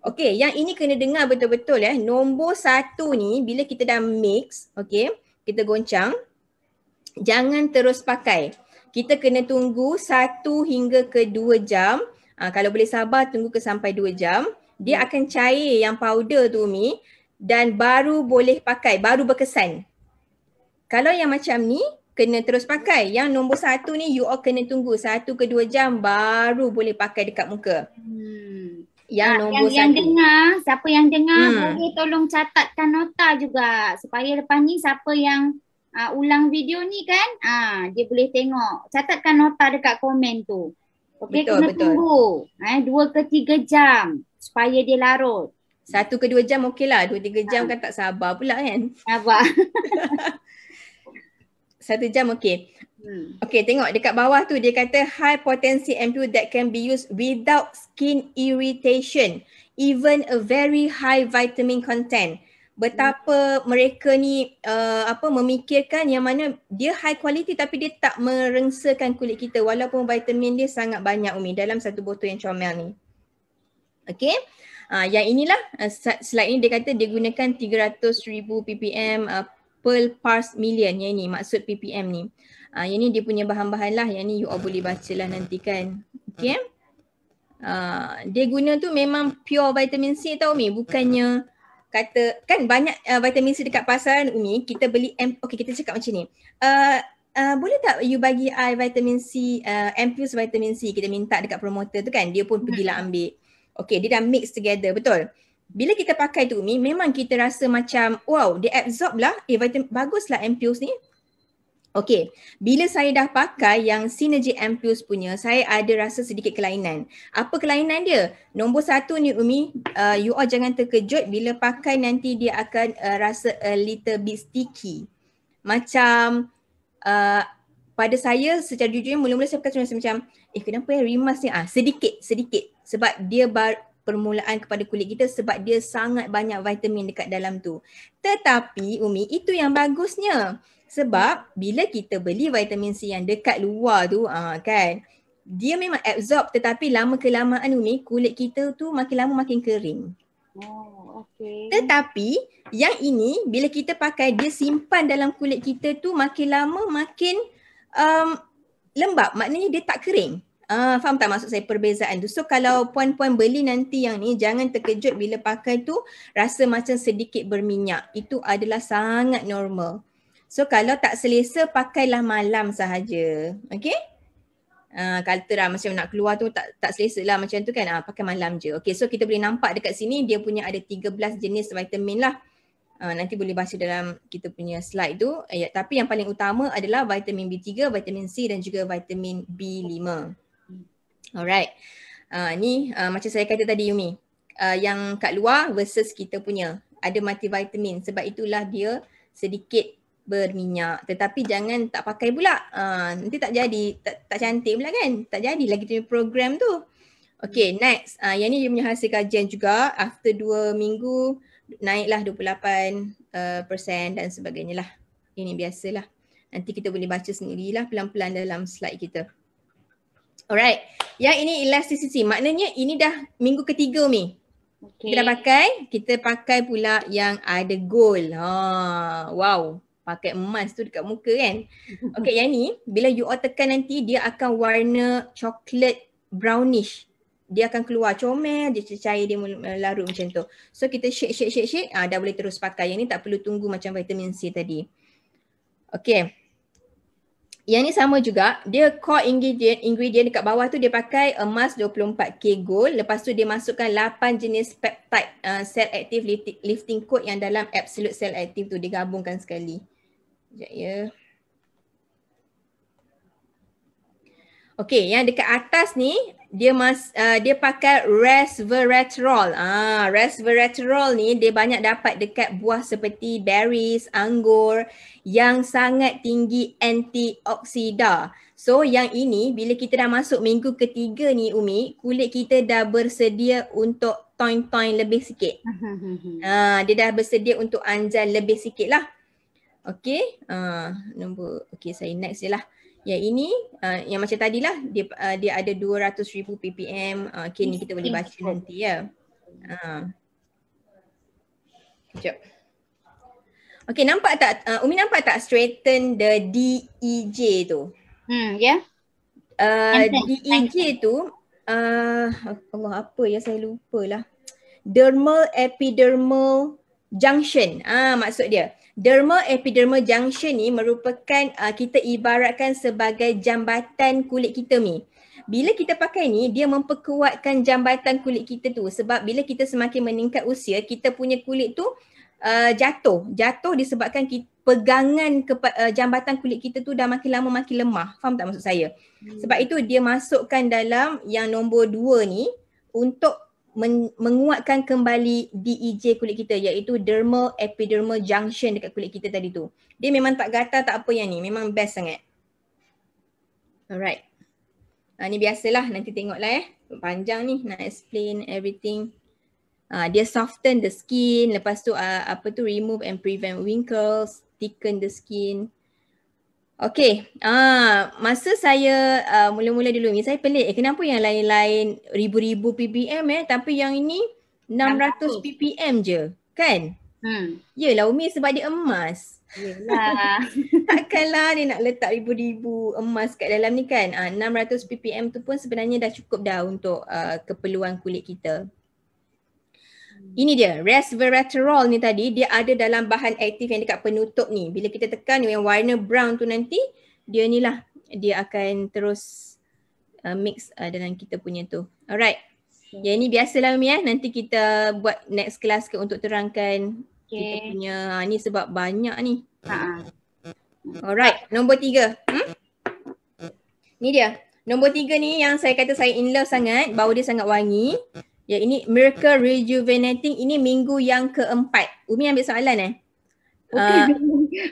Okey, yang ini kena dengar betul-betul ya. Nombor 1 ni bila kita dah mix, okey, kita goncang, jangan terus pakai. Kita kena tunggu 1 hingga ke 2 jam. Kalau boleh sabar tunggu ke sampai 2 jam. Dia akan cair yang powder tu Umi dan baru boleh pakai, baru berkesan. Kalau yang macam ni kena terus pakai. Yang nombor 1 ni you all kena tunggu 1 ke 2 jam baru boleh pakai dekat muka. Yang nombor 1. Yang dengar, siapa yang dengar boleh tolong catatkan nota juga supaya lepas ni siapa yang ulang video ni kan dia boleh tengok. Catatkan nota dekat komen tu. Okey, kena tunggu 2 ke 3 jam supaya dia larut. 1 ke 2 jam okey lah. 2-3 jam kan tak sabar pula kan. Sabar. 1 jam okey. Okey, tengok dekat bawah tu dia kata high potency ampule that can be used without skin irritation. Even a very high vitamin content. Betapa mereka ni memikirkan yang mana dia high quality tapi dia tak merengsakan kulit kita walaupun vitamin dia sangat banyak Umi dalam satu botol yang Comel ni. Okey. Yang inilah slide ni dia kata dia gunakan 300,000 ppm per parts million. Yang ini maksud ppm ni. Yang ni dia punya bahan-bahan lah. Yang ni you all boleh baca lah nanti kan. Okey. Dia guna tu memang pure vitamin C tau Umi. Bukannya kata kan banyak vitamin C dekat pasaran Umi, kita beli okey kita cakap macam ni. Boleh tak you bagi I vitamin C, ampoules vitamin C, kita minta dekat promoter tu kan, dia pun pergilah ambil. Okey, dia dah mix together, betul. Bila kita pakai tu Umi, memang kita rasa macam wow, dia absorb lah, baguslah ampoules ni. Okey, bila saya dah pakai yang Synergy Ampoules punya, saya ada rasa sedikit kelainan. Apa kelainan dia? Nombor 1 ni Umi, you all jangan terkejut bila pakai nanti dia akan rasa a little bit sticky. Macam pada saya secara jujurnya mula-mula saya pakai macam kenapa rimas ni? Sedikit. Sebab dia permulaan kepada kulit kita sebab dia sangat banyak vitamin dekat dalam tu. Tetapi Umi, itu yang bagusnya. Sebab bila kita beli vitamin C yang dekat luar tu kan, dia memang absorb tetapi lama kelamaan Umi kulit kita tu makin lama makin kering. Okay. Tetapi yang ini bila kita pakai dia simpan dalam kulit kita tu makin lama makin lembab, maknanya dia tak kering. Faham tak maksud saya perbezaan tu? So kalau puan-puan beli nanti yang ni jangan terkejut bila pakai tu rasa macam sedikit berminyak. Itu adalah sangat normal. So kalau tak selesa pakailah malam sahaja. Okay? Kata macam nak keluar tu tak selesa lah macam tu kan. Pakai malam je. Okay, so kita boleh nampak dekat sini dia punya ada 13 jenis vitamin lah. Nanti boleh baca dalam kita punya slide tu. Tapi yang paling utama adalah vitamin B3, vitamin C dan juga vitamin B5. Alright. Ni macam saya kata tadi Yumi. Yang kat luar versus kita punya. Ada multivitamin. Sebab itulah dia sedikit berminyak, tetapi jangan tak pakai pula. Nanti tak jadi, tak cantik pula kan. Tak jadi lagi tu program tu. Okay, next. Yang ni dia punya hasil kajian juga. After 2 minggu naiklah 28 persen dan sebagainya lah. Ini biasalah. Nanti kita boleh baca sendirilah pelan-pelan dalam slide kita. Alright. Yang ini elasticity. Maknanya ini dah minggu ketiga Umi. Okay. Kita pakai pula yang ada gold. Wow. Pakai emas tu dekat muka kan. Okay, yang ni bila you all tekan nanti dia akan warna coklat brownish. Dia akan keluar comel, dia cair, dia larut macam tu. So kita shake, dah boleh terus pakai. Yang ni tak perlu tunggu macam vitamin C tadi. Okay. Yang ni sama juga, dia core ingredient dekat bawah tu dia pakai emas 24K gold. Lepas tu dia masukkan 8 jenis peptide cell active lifting code yang dalam absolute cell active tu digabungkan sekali. Sekejap ya. Okay, yang dekat atas ni dia pakai resveratrol. Resveratrol ni dia banyak dapat dekat buah seperti berries, anggur yang sangat tinggi antioksida. So yang ini bila kita dah masuk minggu ketiga ni Umi, kulit kita dah bersedia untuk toin-toin lebih sikit. Dia dah bersedia untuk anjal lebih sikit lah. Okay, okay saya next je lah. Yang ini yang macam tadilah dia ada 200,000 ppm. Okay, ni kita boleh baca nanti ya. Sekejap. Okay, nampak tak Umi nampak tak straighten the DEJ tu? Ya. DEJ tu Allah apa ya saya lupalah. Dermal epidermal junction. Maksud dia. Dermal epidermal junction ni merupakan kita ibaratkan sebagai jambatan kulit kita ni. Bila kita pakai ni, dia memperkuatkan jambatan kulit kita tu. Sebab bila kita semakin meningkat usia, kita punya kulit tu jatuh. Jatuh disebabkan pegangan jambatan kulit kita tu dah makin lama makin lemah. Faham tak maksud saya? Sebab itu dia masukkan dalam yang nombor 2 ni untuk menguatkan kembali DEJ kulit kita, iaitu dermal epidermal junction dekat kulit kita tadi tu. Dia memang tak gatal tak apa yang ni, memang best sangat. Alright. Ni biasalah, nanti tengoklah panjang ni nak explain everything. Dia soften the skin, lepas tu remove and prevent wrinkles, thicken the skin. Okay, masa saya mula-mula dulu ni saya pelik kenapa yang lain-lain ribu-ribu ppm tapi yang ini 600 ppm je kan? Yelah Umi sebab dia emas. Yelah. Takkanlah dia nak letak ribu-ribu emas kat dalam ni kan. 600 ppm tu pun sebenarnya dah cukup dah untuk keperluan kulit kita. Ini dia, resveratrol ni tadi, dia ada dalam bahan aktif yang dekat penutup ni. Bila kita tekan yang warna brown tu nanti, dia ni lah, dia akan terus mix dalam kita punya tu. Alright. Yang ni biasalah Umi nanti kita buat next class ke untuk terangkan kita punya, ni sebab banyak ni. Alright, nombor 3. Ni dia. Nombor 3 ni yang saya kata saya in love sangat, bau dia sangat wangi. Ya, ini Miracle Rejuvenating, ini minggu yang keempat. Umi ambil soalan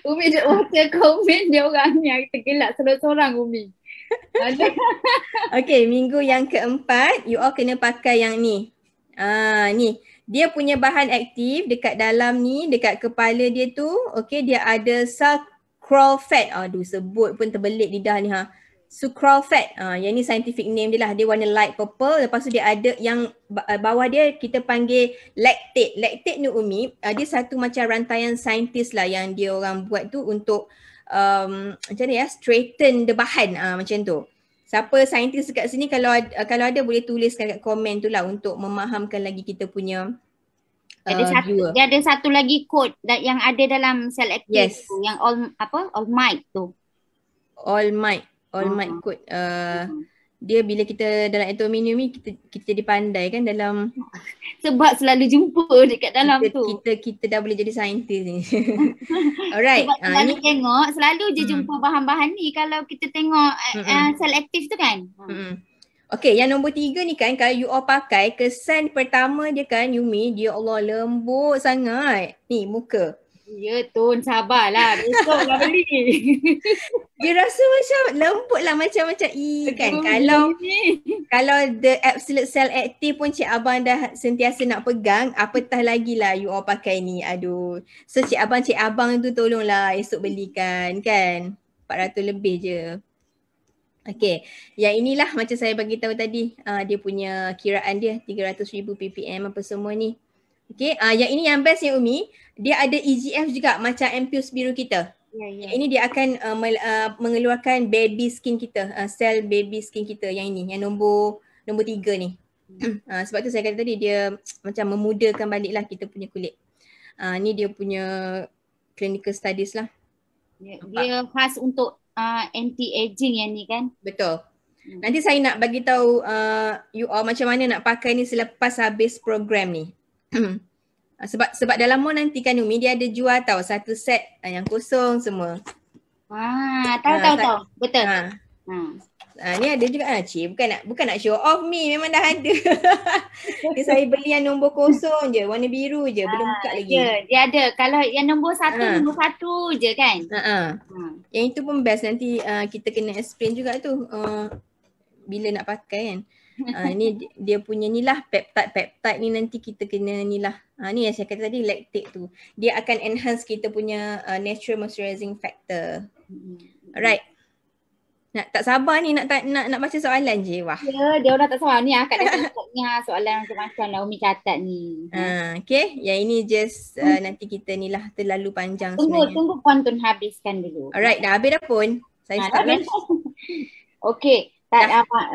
Umi dah baca komen dia orang yang tergelak sorang-sorang Umi. Okay, minggu yang keempat, you all kena pakai yang ni. Ni, dia punya bahan aktif dekat dalam ni, dekat kepala dia tu, okay, dia ada sucralfate. Aduh, sebut pun terbelit lidah ni Sucralfate, yang ni scientific name dia lah, dia warna light purple. Lepas tu dia ada yang bawah dia kita panggil lactate. Lactate ni Umi, dia satu macam rantaian saintis lah yang dia orang buat tu untuk macam ni straighten the bahan macam tu. Siapa saintis dekat sini kalau ada boleh tuliskan kat komen tu lah untuk memahamkan lagi kita punya dia ada satu lagi code yang ada dalam cell active tu, yang all might tu. All might code. Dia bila kita dalam atomi ni kita jadi pandai kan dalam sebab selalu jumpa dekat dalam kita dah boleh jadi saintis ni. Alright. Sebab selalu tengok selalu je jumpa bahan-bahan ni kalau kita tengok cell active tu kan. Okay, yang nombor 3 ni kan kalau you all pakai, kesan pertama dia kan Yumi, dia Allah lembut sangat. Ni muka. Ya Tun, sabarlah. Besoklah beli. Dia rasa macam lembut lah macam kan. Kalau the absolute cell active pun Cik Abang dah sentiasa nak pegang, apatah lagi lah you all pakai ni. Aduh. So Cik Abang tu tolonglah esok belikan kan. 400 lebih je. Okay, yang inilah macam saya bagi tahu tadi, dia punya kiraan dia 300,000 ppm apa semua ni. Okay, yang ini yang best ya Umi, dia ada EGF juga macam Ampules biru kita. Ya. Ini dia akan mengeluarkan baby skin kita, sel baby skin kita yang ini, yang nombor 3 ni. Sebab tu saya kata tadi dia macam memudahkan baliklah kita punya kulit. Ni dia punya clinical studies lah. Dia khas untuk anti-aging yang ni kan? Betul. Nanti saya nak bagi tahu you all macam mana nak pakai ni selepas habis program ni. Sebab dalam mall nanti kan Umi dia ada jual tau satu set yang kosong semua. Tahu. Betul. Ni ada juga Cik, bukan nak show off Mi, memang dah ada. Dia saya beli yang nombor kosong je, warna biru je, belum buka lagi. Dia ada. Kalau yang nombor 1 nombor 1 je kan. Yang itu pun best, nanti kita kena explain juga tu bila nak pakai kan. Ni dia punya ni lah peptide ni nanti kita kena ni lah. Ni yang saya kata tadi lactate tu. Dia akan enhance kita punya natural moisturizing factor. Alright. Tak sabar ni nak baca soalan je. Wah. Ya, dia orang tak sabar ni akak dah catatnya soalan macam-macam lah Umi catat ni. Okay, yang ini just nanti kita ni lah terlalu panjang sebenarnya. Tunggu Puan Tun habiskan dulu. Alright, dah habis dah pun. Saya start lah. Okay,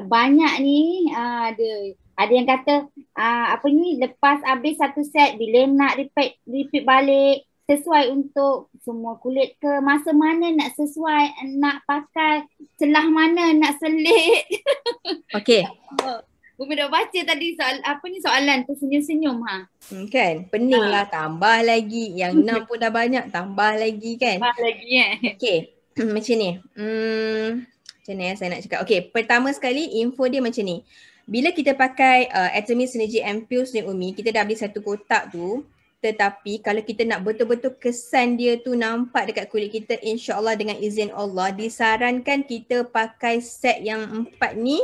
banyak ni ada yang kata apa ni lepas habis satu set bila nak repeat balik sesuai untuk semua kulit ke, masa mana nak sesuai nak pakai, celah mana nak selit. Okay. Umi dah baca tadi soalan tu senyum-senyum kan, pening lah tambah lagi. Yang 6 pun dah banyak, tambah lagi kan. Tambah lagi Okay, macam ni. Macam mana saya nak cakap. Okay, pertama sekali info dia macam ni. Bila kita pakai Atomy Synergy Ampules ni Umi, kita dah beli satu kotak tu. Tetapi kalau kita nak betul-betul kesan dia tu nampak dekat kulit kita, insya-Allah dengan izin Allah disarankan kita pakai set yang 4 ni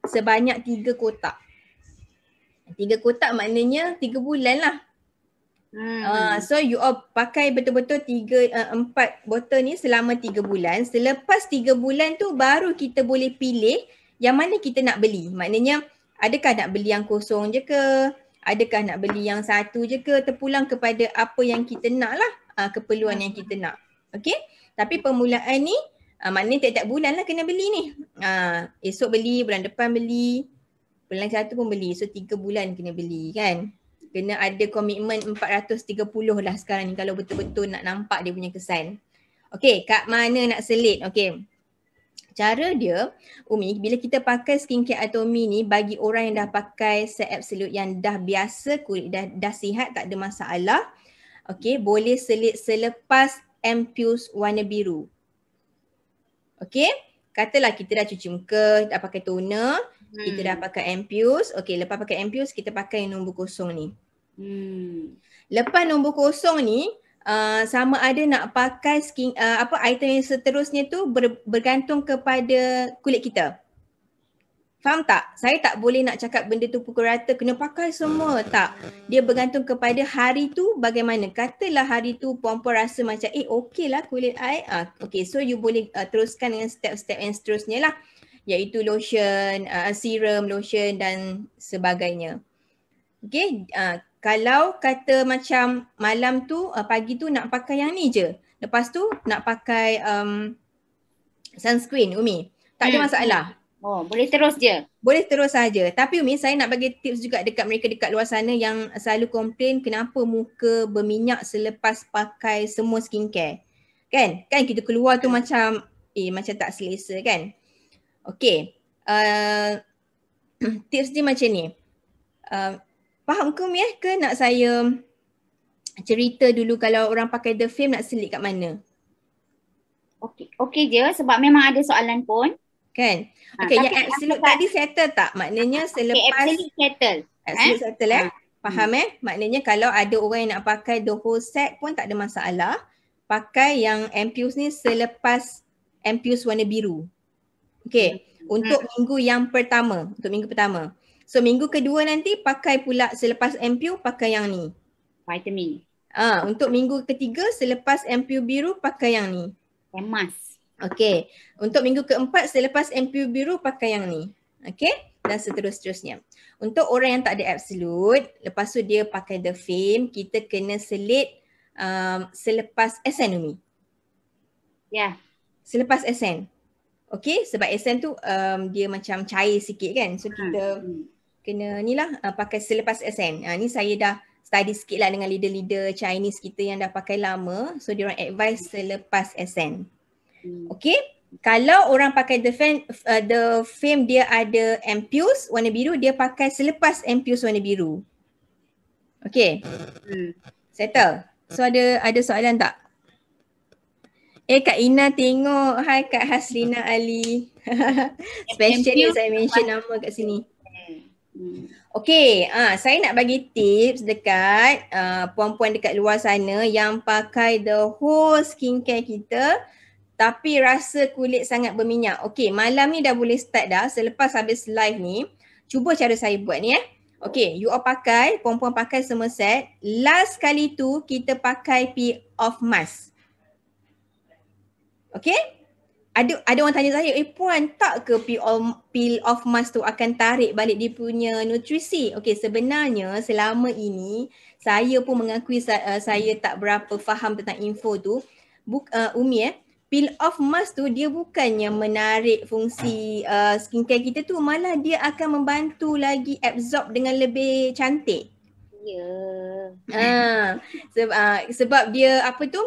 sebanyak 3 kotak. 3 kotak maknanya 3 bulan lah. So you all pakai betul-betul 4 botol ni selama 3 bulan. Selepas 3 bulan tu baru kita boleh pilih yang mana kita nak beli. Maknanya adakah nak beli yang kosong je ke? Adakah nak beli yang satu je ke, terpulang kepada apa yang kita nak lah, keperluan yang kita nak. Okay, tapi permulaan ni maknanya tiap-tiap bulan lah kena beli ni. Esok beli, bulan depan beli, bulan satu pun beli. So 3 bulan kena beli kan. Kena ada komitmen 430 lah sekarang ni kalau betul-betul nak nampak dia punya kesan. Okay, kat mana nak selit? Okay. Cara dia, Umi, bila kita pakai skincare Atomy ni bagi orang yang dah pakai set absolute yang dah biasa, kulit dah sihat, tak ada masalah. Okay, boleh selit selepas Ampules warna biru. Okay, katalah kita dah cuci muka, dah pakai toner, kita dah pakai Ampules. Okay, lepas pakai Ampules kita pakai nombor kosong ni. Lepas nombor kosong ni, sama ada nak pakai item yang seterusnya tu bergantung kepada kulit kita. Faham tak? Saya tak boleh nak cakap benda tu pukul rata kena pakai semua. Tak. Dia bergantung kepada hari tu bagaimana. Katalah hari tu puan-puan rasa macam okey lah kulit I. Okay, so you boleh teruskan dengan step-step yang seterusnya lah. Iaitu lotion, serum, lotion dan sebagainya. Okay, kalau kata macam malam tu, pagi tu nak pakai yang ni je. Lepas tu nak pakai sunscreen Umi. Tak ada masalah. Boleh terus je. Boleh terus saja. Tapi Umi, saya nak bagi tips juga dekat mereka dekat luar sana yang selalu komplain kenapa muka berminyak selepas pakai semua skincare. Kan kita keluar tu macam macam tak selesa kan. Okay. Tips dia macam ni. Faham ke Umi ke nak saya cerita dulu kalau orang pakai The Fame nak selit kat mana? Okey je sebab memang ada soalan pun. Kan? Okay, yang absolute tadi settle tak? Maknanya selepas absolute settle. Absolute settle Faham Maknanya kalau ada orang yang nak pakai the whole set pun tak ada masalah. Pakai yang Ampules ni selepas Ampules warna biru. Okay. Untuk minggu yang pertama. So minggu kedua nanti pakai pula selepas Ampule pakai yang ni. Vitamin. Untuk minggu ketiga selepas Ampule biru pakai yang ni. Emas. Okay. Untuk minggu keempat selepas Ampule biru pakai yang ni. Okay. Dan seterusnya. Untuk orang yang tak ada absolute, lepas tu dia pakai the fame, kita kena selit selepas SN Umi. Ya. Selepas SN. Okay, sebab SN tu dia macam cair sikit kan. So kita kena ni lah pakai selepas SN. Ni saya dah study sikit lah dengan leader-leader Chinese kita yang dah pakai lama. So diorang advise selepas SN. Okay, kalau orang pakai the fame dia ada Ampules warna biru, dia pakai selepas Ampules warna biru. Okay, settle. So ada soalan tak? Kak Ina tengok. Hai Kak Haslina Ali. Special ni saya mention nama kat sini. Okay, saya nak bagi tips dekat puan-puan dekat luar sana yang pakai the whole skincare kita tapi rasa kulit sangat berminyak. Okay, malam ni dah boleh start dah. Selepas habis live ni, cuba cara saya buat ni Okay, you all pakai, puan-puan pakai semua set. Last kali tu kita pakai peel off mask. Okay? Ada orang tanya saya, puan tak ke peel off mask tu akan tarik balik dia punya nutrisi? Okay, sebenarnya selama ini saya pun mengakui saya tak berapa faham tentang info tu. Umi peel off mask tu dia bukannya menarik fungsi skincare kita tu, malah dia akan membantu lagi absorb dengan lebih cantik. Ya. Sebab dia apa tu?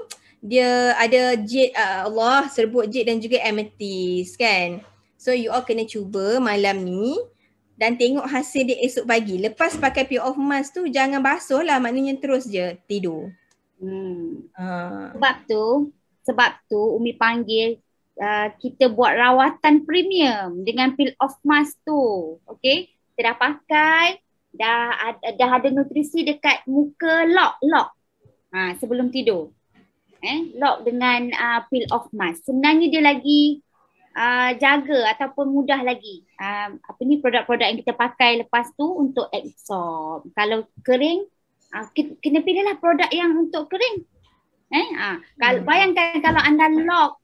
Dia ada jade, Allah serbuk jade dan juga amethyst kan. So you all kena cuba malam ni dan tengok hasil dia esok pagi. Lepas pakai peel off mask tu jangan basuh lah, maknanya terus je tidur. Sebab tu Umi panggil kita buat rawatan premium dengan peel off mask tu. Okay, kita dah pakai, dah ada nutrisi dekat muka, lock sebelum tidur. Lock dengan peel off mask. Sebenarnya dia lagi jaga ataupun mudah lagi produk-produk yang kita pakai lepas tu untuk absorb. Kalau kering, kena pilihlah produk yang untuk kering. Kalau bayangkan kalau anda lock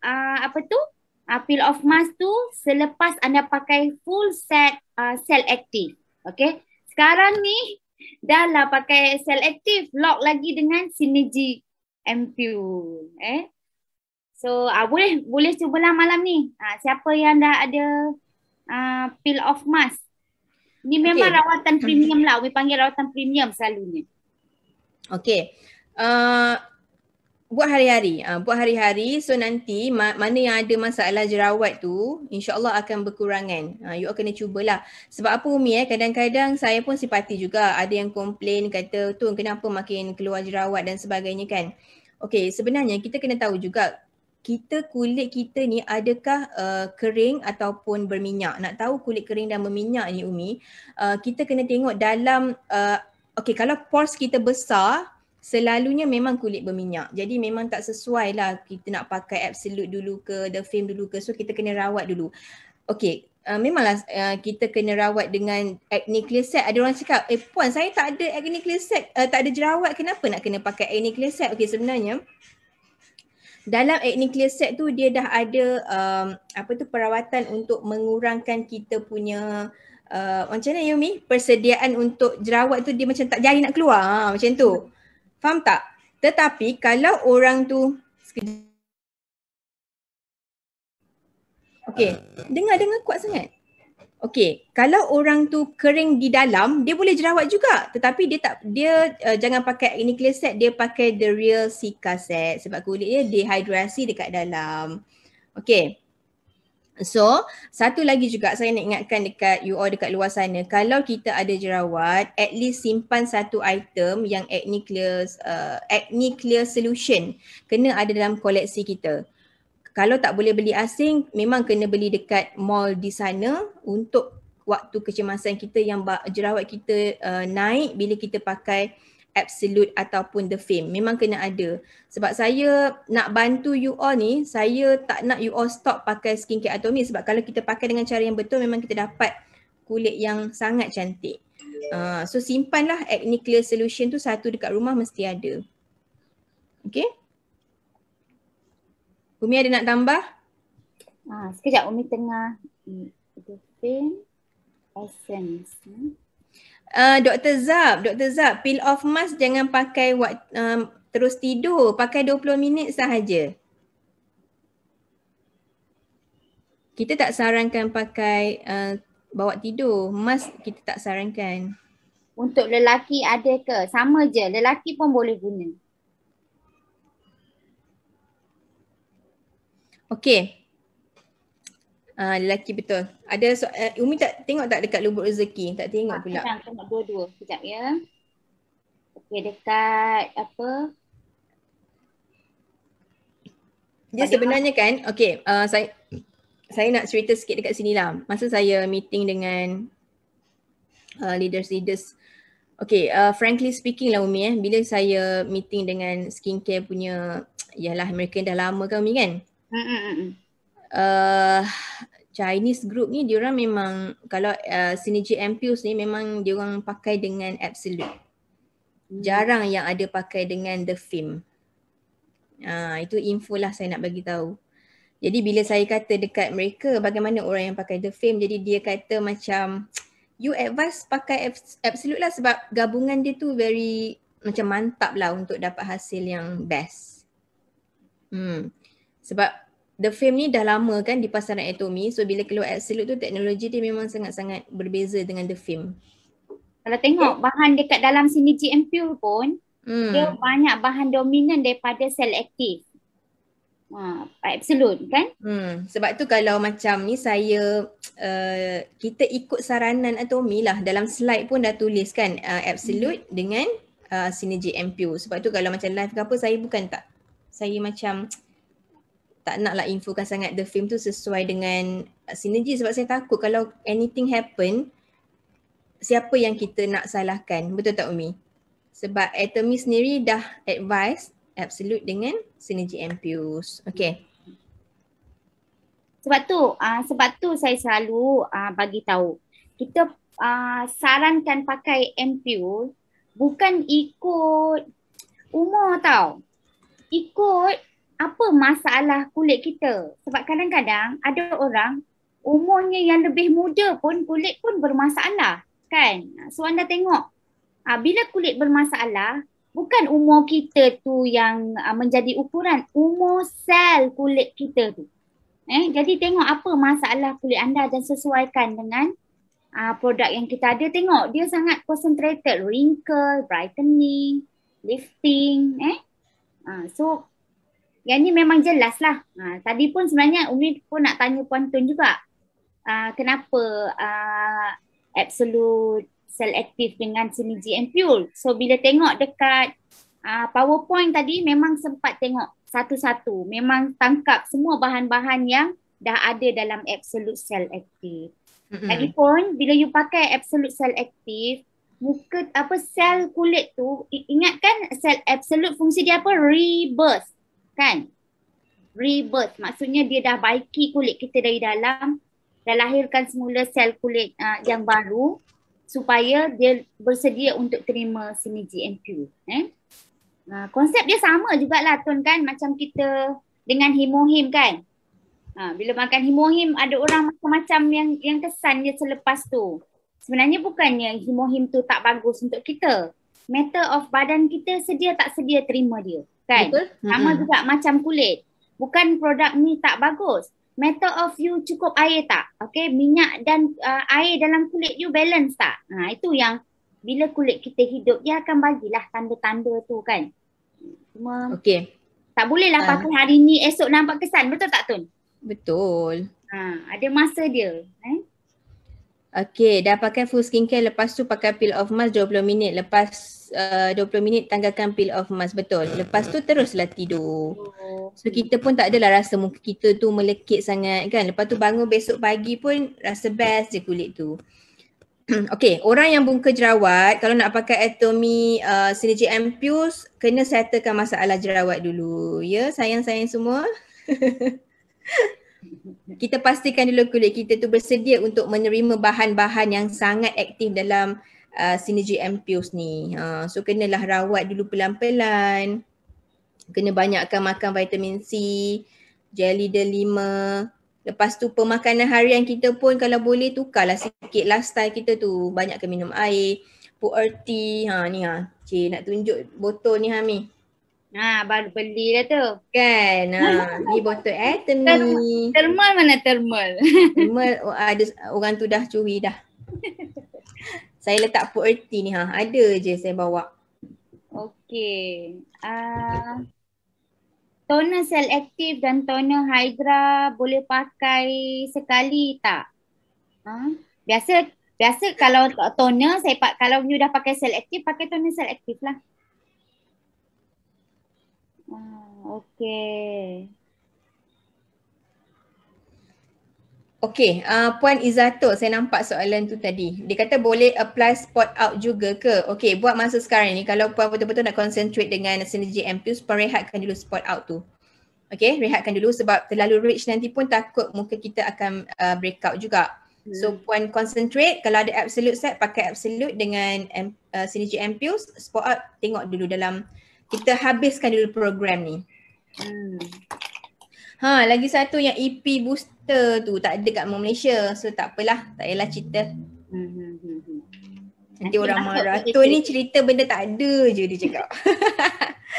peel off mask tu selepas anda pakai full set cell active. Okay, sekarang ni dah lah pakai cell active, lock lagi dengan Synergy Ampule. So boleh cubalah malam ni. Siapa yang dah ada peel off mask. Ni memang rawatan premium lah. Kami panggil rawatan premium selalunya. Okay. Buat hari-hari. So nanti mana yang ada masalah jerawat tu insya-Allah akan berkurangan. You all kena cubalah. Sebab apa Umi kadang-kadang saya pun simpati juga. Ada yang komplain kata tu kenapa makin keluar jerawat dan sebagainya kan. Okay, sebenarnya kita kena tahu juga kulit kita ni adakah kering ataupun berminyak. Nak tahu kulit kering dan berminyak ni Umi, kita kena tengok dalam kalau pores kita besar, selalunya memang kulit berminyak. Jadi memang tak sesuai lah kita nak pakai Absolute dulu ke, The Fame dulu ke. So kita kena rawat dulu. Okay, memanglah kita kena rawat dengan acne clear set. Ada orang cakap, puan saya tak ada acne clear set, tak ada jerawat, kenapa nak kena pakai acne clear set? Okay, sebenarnya dalam acne clear set tu dia dah ada perawatan untuk mengurangkan kita punya macam mana Yumi? Persediaan untuk jerawat tu dia macam tak jadi nak keluar. Macam tu. Faham tak? Tetapi kalau orang tu okay, dengar kuat sangat. Okay, kalau orang tu kering di dalam, dia boleh jerawat juga. Tetapi dia jangan pakai acne clear set, dia pakai the real Cica set sebab kulit dia dehidrasi dekat dalam. Okay. So, satu lagi juga saya nak ingatkan dekat you all dekat luar sana, kalau kita ada jerawat, at least simpan satu item yang acne clear solution kena ada dalam koleksi kita. Kalau tak boleh beli asing, memang kena beli dekat mall di sana untuk waktu kecemasan kita yang jerawat kita naik bila kita pakai Absolute ataupun The Fame. Memang kena ada. Sebab saya nak bantu you all ni, saya tak nak you all stop pakai skincare Atomy sebab kalau kita pakai dengan cara yang betul memang kita dapat kulit yang sangat cantik. So simpanlah Acne Clear Solution tu satu dekat rumah mesti ada. Okay? Umi ada nak tambah? Sekejap Umi tengah The Fame Essence. Dr. Zab, peel off mask jangan pakai terus tidur, pakai 20 minit sahaja. Kita tak sarankan pakai bawa tidur, mask kita tak sarankan. Untuk lelaki ada ke? Sama je, lelaki pun boleh guna. Okey. Lelaki betul. Ada Umi tak tengok tak dekat lubuk rezeki? Tak tengok pula. Tengok dua-dua. Sekejap ya. Okey, dekat apa? Dia sebenarnya kan, okey, saya nak cerita sikit dekat sini lah. Masa saya meeting dengan leaders. Okay, frankly speaking lah Umi bila saya meeting dengan skincare punya, yalah mereka dah lama kan Umi kan? Chinese group ni diorang memang kalau Synergy Ampules ni memang diorang pakai dengan Absolute. Jarang yang ada pakai dengan The Fame. Itu info lah saya nak bagi tahu. Jadi bila saya kata dekat mereka bagaimana orang yang pakai The Fame, jadi dia kata macam you advise pakai Absolute lah sebab gabungan dia tu very macam mantap lah untuk dapat hasil yang best. Sebab The Fame ni dah lama kan di pasaran Atomy, so bila keluar Absolute tu teknologi dia memang sangat-sangat berbeza dengan The Fame. Kalau tengok bahan dekat dalam Synergy Ampule pun dia banyak bahan dominan daripada Cell Active. Absolute kan? Sebab tu kalau macam ni saya kita ikut saranan Atomy lah, dalam slide pun dah tulis kan Absolute dengan Synergy Ampule. Sebab tu kalau macam live ke apa saya macam tak naklah infokan sangat The Fame tu sesuai dengan Synergy sebab saya takut kalau anything happen, siapa yang kita nak salahkan, betul tak Umi? Sebab Atomy sendiri dah advise Absolute dengan Synergy Ampules. Okay. Sebab tu saya selalu bagi tahu. Kita sarankan pakai Ampule bukan ikut umur tau. Ikut apa masalah kulit kita. Sebab kadang-kadang ada orang umurnya yang lebih muda pun kulit pun bermasalah kan. So anda tengok bila kulit bermasalah bukan umur kita tu yang menjadi ukuran, umur sel kulit kita tu. Jadi tengok apa masalah kulit anda dan sesuaikan dengan produk yang kita ada. Tengok dia sangat concentrated, wrinkle, brightening, lifting. So yang ni memang jelas lah. Tadi pun sebenarnya Umi pun nak tanya Puan Tun juga. Kenapa Absolute Cell Active dengan Synergy Ampule. So bila tengok dekat PowerPoint tadi memang sempat tengok satu-satu. Memang tangkap semua bahan-bahan yang dah ada dalam Absolute Cell Active. Lagipun bila you pakai Absolute Cell Active, sel kulit tu, ingatkan sel Absolute fungsi dia apa? Rebirth. Kan? Rebirth. Maksudnya dia dah baiki kulit kita dari dalam, dah lahirkan semula sel kulit yang baru supaya dia bersedia untuk terima Synergy Ampule. Konsep dia sama jugalah Tun kan, macam kita dengan Himohim kan. Bila makan Himohim ada orang macam-macam yang kesan dia selepas tu. Sebenarnya bukannya Himohim tu tak bagus untuk kita. Matter of badan kita sedia tak sedia terima dia. Kan? Betul? Sama juga macam kulit. Bukan produk ni tak bagus. Matter of you cukup air tak? Okay, minyak dan air dalam kulit you balance tak? Itu yang bila kulit kita hidup, dia akan bagilah tanda-tanda tu kan. Cuma tak bolehlah pakai hari ni, esok nampak kesan. Betul tak Tun? Betul. Ada masa dia. Okay, dah pakai full skincare, lepas tu pakai peel off mask 20 minit. Lepas 20 minit tanggalkan peel off mask, betul. Lepas tu teruslah tidur. So kita pun tak adalah rasa muka kita tu melekit sangat kan. Lepas tu bangun besok pagi pun rasa best je kulit tu. Okay, orang yang muka jerawat kalau nak pakai Atomy Synergy Ampules kena settlekan masalah jerawat dulu. Ya, sayang-sayang semua. Kita pastikan dulu kulit kita tu bersedia untuk menerima bahan-bahan yang sangat aktif dalam Synergy Ampules ni. So kenalah rawat dulu pelan-pelan. Kena banyakkan makan vitamin C, jelly D5. Lepas tu pemakanan harian kita pun kalau boleh tukarlah sikit lifestyle kita tu. Banyakkan minum air, put tea. Ni Cik nak tunjuk botol ni Hami. Baru beli dah tu. Kan, ni botol Atomy. Thermal mana thermal? Thermal ada orang tu dah curi dah. Saya letak put tea ni ada je saya bawa. Okey. Toner Cell Active dan toner Hydra boleh pakai sekali tak? Biasa kalau toner kalau you dah pakai Cell Active, pakai toner Cell Active lah. Okey. Okey, Puan Izzatul, saya nampak soalan tu tadi. Dia kata boleh apply spot out juga ke? Okey, buat masa sekarang ni kalau Puan betul-betul nak concentrate dengan Synergy Ampules, Puan rehatkan dulu spot out tu. Okey, rehatkan dulu sebab terlalu rich nanti pun takut muka kita akan breakout juga. So Puan concentrate, kalau ada absolute set pakai absolute dengan Synergy Ampules, spot out tengok dulu dalam, kita habiskan dulu program ni. Lagi satu yang EP booster tu tak ada kat Malaysia. So tak apalah, tak payahlah cerita. Nanti orang marah. Tu ni cerita benda tak ada je dia cakap.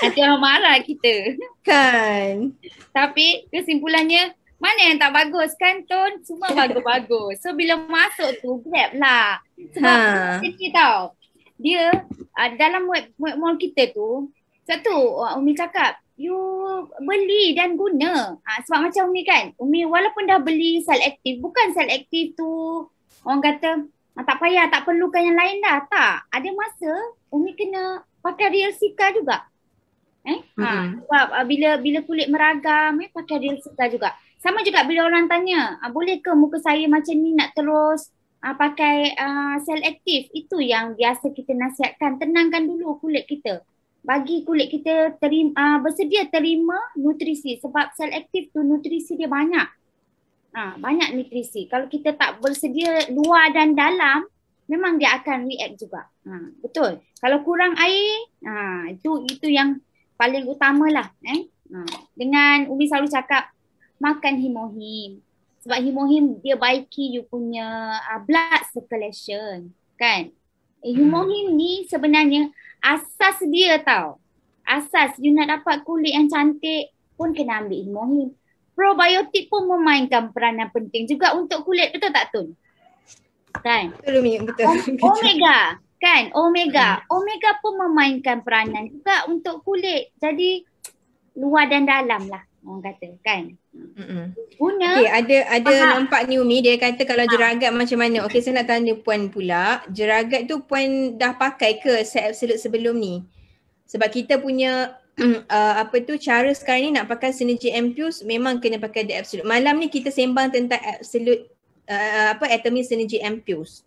Nanti orang marah kita. Kan. Tapi kesimpulannya, mana yang tak bagus kan Tun? Semua bagus-bagus. So bila masuk tu, grab lah. Sebab ni tau, dia dalam web mall kita tu, satu Umi cakap, you beli dan guna. Sebab macam Umi kan, Umi walaupun dah beli Cell Active, bukan Cell Active tu orang kata tak payah, tak perlukan yang lain dah. Tak, ada masa Umi kena pakai Real Cica juga. Sebab bila kulit meragam, pakai Real Cica juga. Sama juga bila orang tanya, boleh ke muka saya macam ni nak terus pakai Cell Active? Itu yang biasa kita nasihatkan, tenangkan dulu kulit kita. Bagi kulit kita bersedia terima nutrisi sebab Cell Active tu nutrisi dia banyak. Banyak nutrisi. Kalau kita tak bersedia luar dan dalam, memang dia akan react juga. Betul. Kalau kurang air, itu yang paling utamalah. Dengan Umi selalu cakap, makan himohim. Sebab himohim dia baiki you punya blood circulation. Kan? Himohim ni sebenarnya asas dia tau. Asas you nak dapat kulit yang cantik pun kena ambil himohim. Probiotik pun memainkan peranan penting juga untuk kulit, betul tak Tun? Kan? Betul. Omega, kan? Omega pun memainkan peranan juga untuk kulit. Jadi luar dan dalam lah orang kata kan. Guna. Okay, ada nampak ni Umi, dia kata kalau jeragat macam mana. Okay, saya nak tanya Puan pula. Jeragat tu Puan dah pakai ke set absolute sebelum ni? Sebab kita punya cara sekarang ni nak pakai Synergy Ampules memang kena pakai the absolute. Malam ni kita sembang tentang absolute Atomy Synergy Ampules.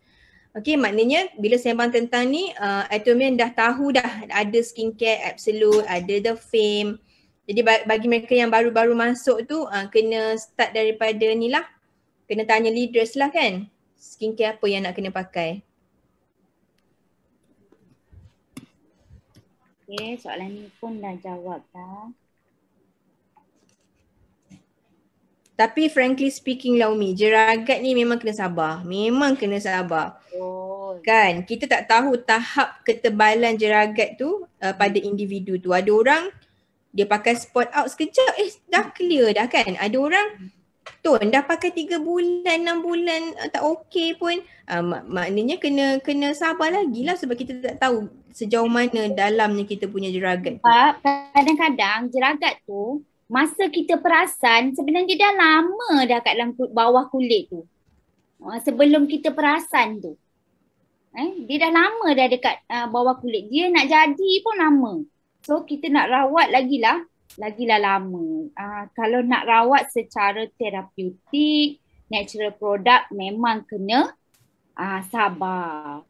Okay, maknanya bila sembang tentang ni Atomy dah tahu dah ada skincare absolute, ada the Fame. Jadi bagi mereka yang baru-baru masuk tu kena start daripada ni lah. Kena tanya leaders lah kan. Skincare apa yang nak kena pakai. Okay, soalan ni pun dah jawab dah. Tapi frankly speaking lah Umi, jeragat ni memang kena sabar. Memang kena sabar. Kan, kita tak tahu tahap ketebalan jeragat tu pada individu tu. Ada orang dia pakai spot out sekejap, dah clear dah kan. Ada orang Tun dah pakai 3 bulan, 6 bulan tak okey pun. Maknanya kena sabar lagi lah sebab kita tak tahu sejauh mana dalamnya kita punya jeragat tu. Kadang-kadang jeragat tu, masa kita perasan sebenarnya dah lama dah kat dalam bawah kulit tu. sebelum kita perasan tu. Dia dah lama dah dekat bawah kulit. Dia nak jadi pun lama. So kita nak rawat lagilah lama. Kalau nak rawat secara terapeutik, natural product memang kena sabar.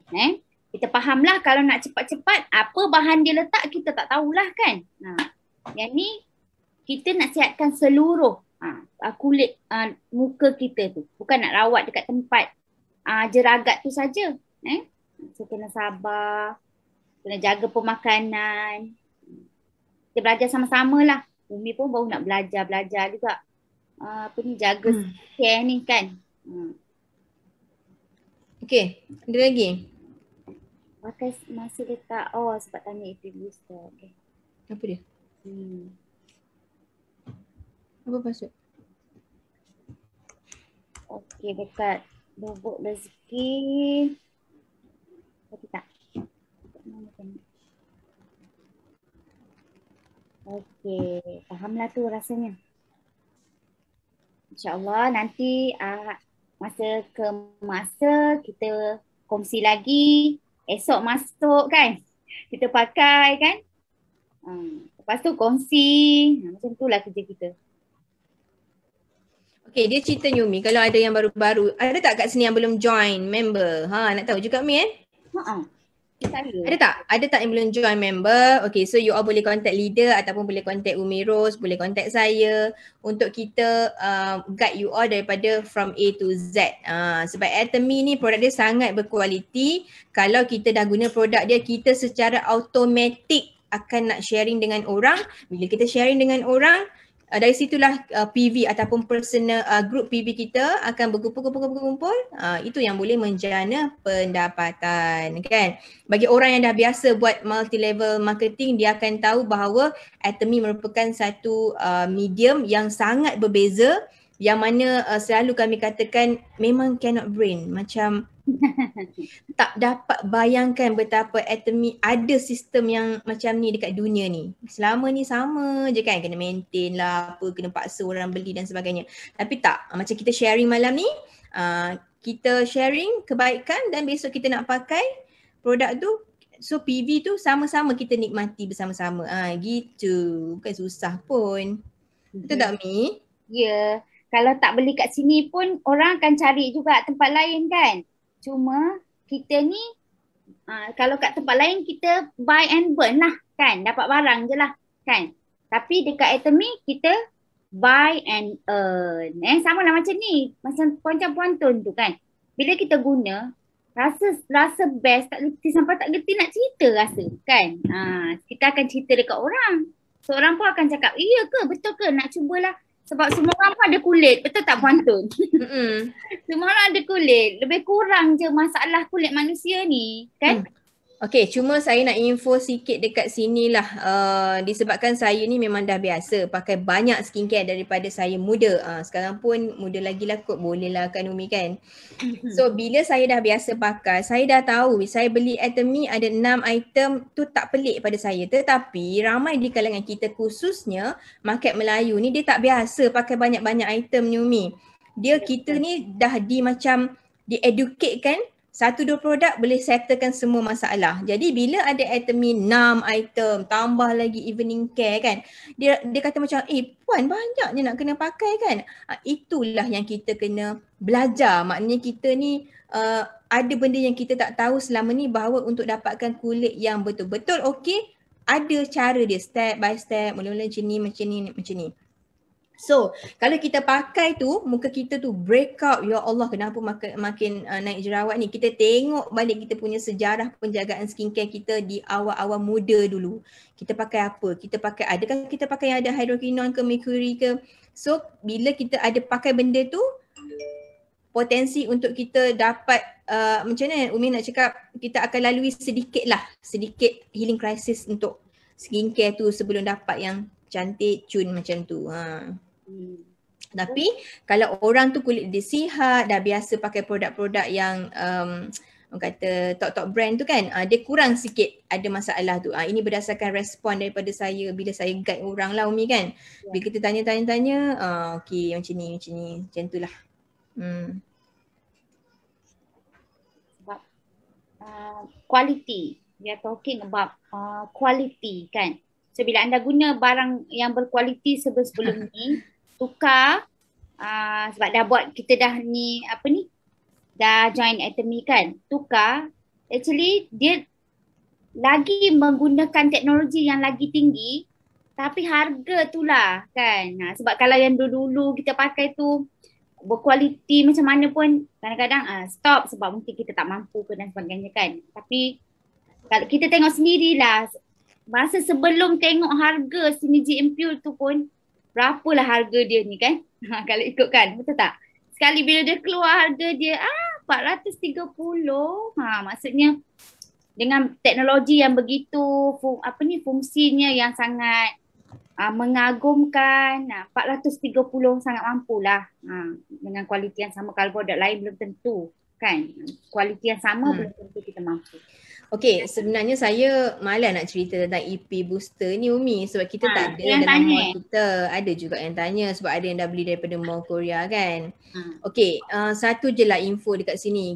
Kita fahamlah kalau nak cepat-cepat apa bahan dia letak kita tak tahulah kan. Yang ni kita nak sihatkan seluruh kulit muka kita tu. Bukan nak rawat dekat tempat jeragat tu saja. So kena sabar, kena jaga pemakanan. Kita belajar sama-sama lah. Umi pun baru nak belajar juga. Jaga care ni kan. Okay, ada lagi? Pakai masih letak, sebab tanya itu booster. Okay. Apa dia? Apa maksud? Okay, dekat bubuk rezeki. Tapi tak. Okay, fahamlah tu rasanya. InsyaAllah nanti masa ke masa kita kongsi lagi. Esok masuk kan. Kita pakai kan. Lepas tu kongsi. Macam itulah kerja kita. Okay, dia cerita Umi kalau ada yang baru-baru. Ada tak kat sini yang belum join member? Nak tahu juga Mi Ada tak? Ada tak yang belum join member? Okay, so you all boleh contact leader ataupun boleh contact Umi Rose, boleh contact saya untuk kita guide you all daripada from A to Z. Sebab Atomy ni produk dia sangat berkualiti. Kalau kita dah guna produk dia, kita secara automatik akan nak sharing dengan orang. Bila kita sharing dengan orang, dari situlah PV ataupun personal group PV kita akan berkumpul. Itu yang boleh menjana pendapatan kan. Bagi orang yang dah biasa buat multi level marketing, dia akan tahu bahawa Atomy merupakan satu medium yang sangat berbeza, yang mana selalu kami katakan memang cannot brain. Macam tak dapat bayangkan betapa Atomy ada sistem yang macam ni dekat dunia ni. Selama ni sama je kan, kena maintain lah, kena paksa orang beli dan sebagainya. Tapi tak, macam kita sharing malam ni, kita sharing kebaikan dan besok kita nak pakai produk tu. So PV tu sama-sama kita nikmati bersama-sama. Gitu, bukan susah pun. Betul tak Mi? Ya, kalau tak beli kat sini pun orang akan cari juga tempat lain kan. Cuma kita ni kalau kat tempat lain kita buy and burn lah kan. Dapat barang je lah kan. Tapi dekat Atomy kita buy and earn. Sama lah macam ni. Macam puan-puan tu kan. Bila kita guna, rasa best, tak gerti sampai tak gerti nak cerita rasa kan. Kita akan cerita dekat orang. So orang pun akan cakap, iya ke, betul ke, nak cubalah. Sebab semua orang pun ada kulit, betul tak Puan Tun? Semua orang ada kulit, lebih kurang je masalah kulit manusia ni kan? Okay, cuma saya nak info sikit dekat sini lah. Disebabkan saya ni memang dah biasa pakai banyak skincare daripada saya muda. Sekarang pun muda lagi lah kot, boleh lah kan Umi kan. So bila saya dah biasa pakai, saya dah tahu saya beli Atomy ada 6 item tu tak pelik pada saya. Tetapi ramai di kalangan kita khususnya market Melayu ni dia tak biasa pakai banyak-banyak item ni Umi. Kita ni dah macam di-educate kan. 1-2 produk boleh settlekan semua masalah. Jadi bila ada Atomy 6 item, tambah lagi evening care kan. Dia kata macam, Puan banyaknya nak kena pakai kan. Itulah yang kita kena belajar. Maknanya kita ni ada benda yang kita tak tahu selama ni, bahawa untuk dapatkan kulit yang betul-betul okey, ada cara dia step by step, mula-mula macam ni. So, kalau kita pakai tu, muka kita tu break out, ya Allah kenapa makin naik jerawat ni. Kita tengok balik kita punya sejarah penjagaan skincare kita di awal-awal muda dulu. Kita pakai apa? Adakah kita pakai yang ada hydroquinone ke mercury ke? So, bila kita ada pakai benda tu, potensi untuk kita dapat, macam mana Umi nak cakap, kita akan lalui sedikit healing crisis untuk skincare tu sebelum dapat yang cantik, cun macam tu. Tapi kalau orang tu kulit dia sihat, dah biasa pakai produk-produk yang orang kata top brand tu kan, dia kurang sikit ada masalah tu. Ini berdasarkan respon daripada saya bila saya guide orang lah Umi kan. Bila kita tanya-tanya, okey macam ni, macam tu lah. Sebab quality. We are talking about quality kan. So bila anda guna barang yang berkualiti sebelum ni, tukar sebab dah buat kita dah ni apa ni, dah join Atomy kan, tukar, actually dia lagi menggunakan teknologi yang lagi tinggi tapi harga tu lah kan. Sebab kalau yang dulu-dulu kita pakai tu berkualiti macam mana pun kadang-kadang stop sebab mungkin kita tak mampu ke dan sebagainya kan. Tapi kalau kita tengok sendirilah, masa sebelum tengok harga Synergy Ampule tu pun berapalah harga dia ni kan. Kalau ikutkan, betul tak? Sekali bila dia keluar harga dia 430. Maksudnya dengan teknologi yang begitu fungsinya yang sangat mengagumkan, 430 sangat mampulah. Dengan kualiti yang sama, kalau produk lain belum tentu kan. Kualiti yang sama belum tentu kita mampu. Okey, sebenarnya saya malas nak cerita tentang EP booster ni Umi, sebab kita tak ada dalam mall kita. Ada juga yang tanya sebab ada yang dah beli daripada mall Korea kan. Okey, satu je lah info dekat sini.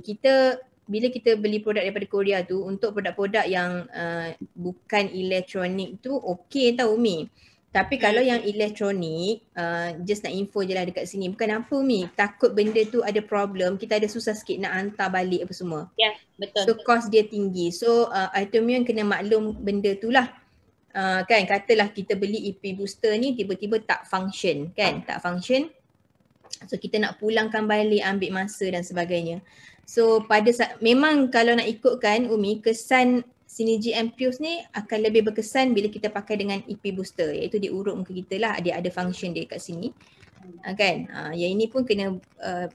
Bila kita beli produk daripada Korea tu, untuk produk-produk yang bukan elektronik tu okey tau Umi. Tapi kalau yang elektronik, just nak info je lah dekat sini. Bukan apa Umi, takut benda tu ada problem, kita ada susah sikit nak hantar balik apa semua. Ya, betul. So cost dia tinggi. So Atomy kena maklum benda tu lah. Kan katalah kita beli EP booster ni tiba-tiba tak function kan, tak function. So kita nak pulangkan balik, ambil masa dan sebagainya. So memang kalau nak ikutkan Umi, kesan Synergy Ampule ni akan lebih berkesan bila kita pakai dengan EP booster, iaitu dia urut muka kita lah, dia ada function dia kat sini. Kan, yang ini pun kena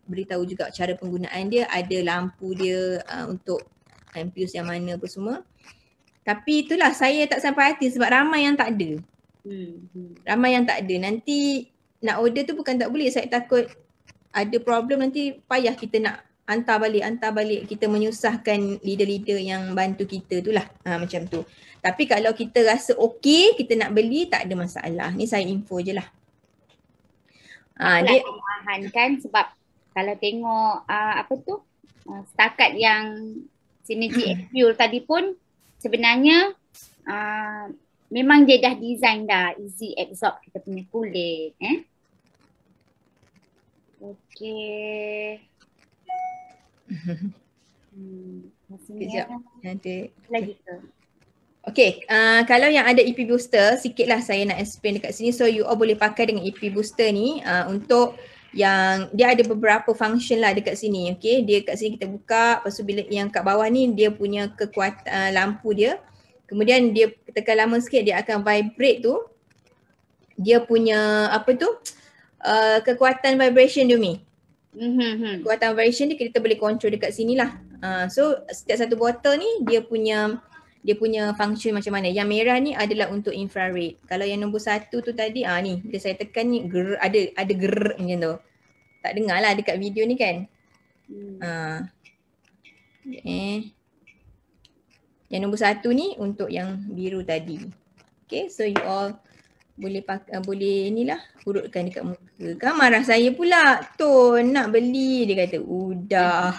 beritahu juga cara penggunaan dia, ada lampu dia untuk Ampule yang mana apa semua. Tapi itulah saya tak sampai hati sebab ramai yang tak ada. Ramai yang tak ada. Nanti nak order tu bukan tak boleh, saya takut ada problem, nanti payah kita nak hantar balik, kita menyusahkan leader-leader yang bantu kita tu lah, macam tu. Tapi kalau kita rasa okey, kita nak beli, tak ada masalah. Ni saya info je lah. Dia kan, sebab kalau tengok setakat yang Synergy Ampule tadi pun sebenarnya memang dia dah design dah easy absorb kita punya kulit. Okey. Sekejap, ada lagi ke? Okay, kalau yang ada EP booster, sikitlah saya nak explain dekat sini. So you all boleh pakai dengan EP booster ni untuk yang dia ada beberapa function lah dekat sini. Okay, dia kat sini kita buka, lepas tu bila yang kat bawah ni dia punya kekuatan lampu dia. Kemudian dia tekan lama sikit dia akan vibrate tu. Dia punya kekuatan vibration dia Umi. Kekuatan vibration dia kita boleh control dekat sini lah. So setiap satu botol ni dia punya function macam mana. Yang merah ni adalah untuk infrared. Kalau yang nombor 1 tu tadi, ni bila saya tekan ni ada ger macam tu. Tak dengar lah dekat video ni kan. Yang nombor 1 ni untuk yang biru tadi. Okay, so you all boleh inilah urutkan dekat muka. Kan marah saya pula. Ton nak beli, dia kata udah.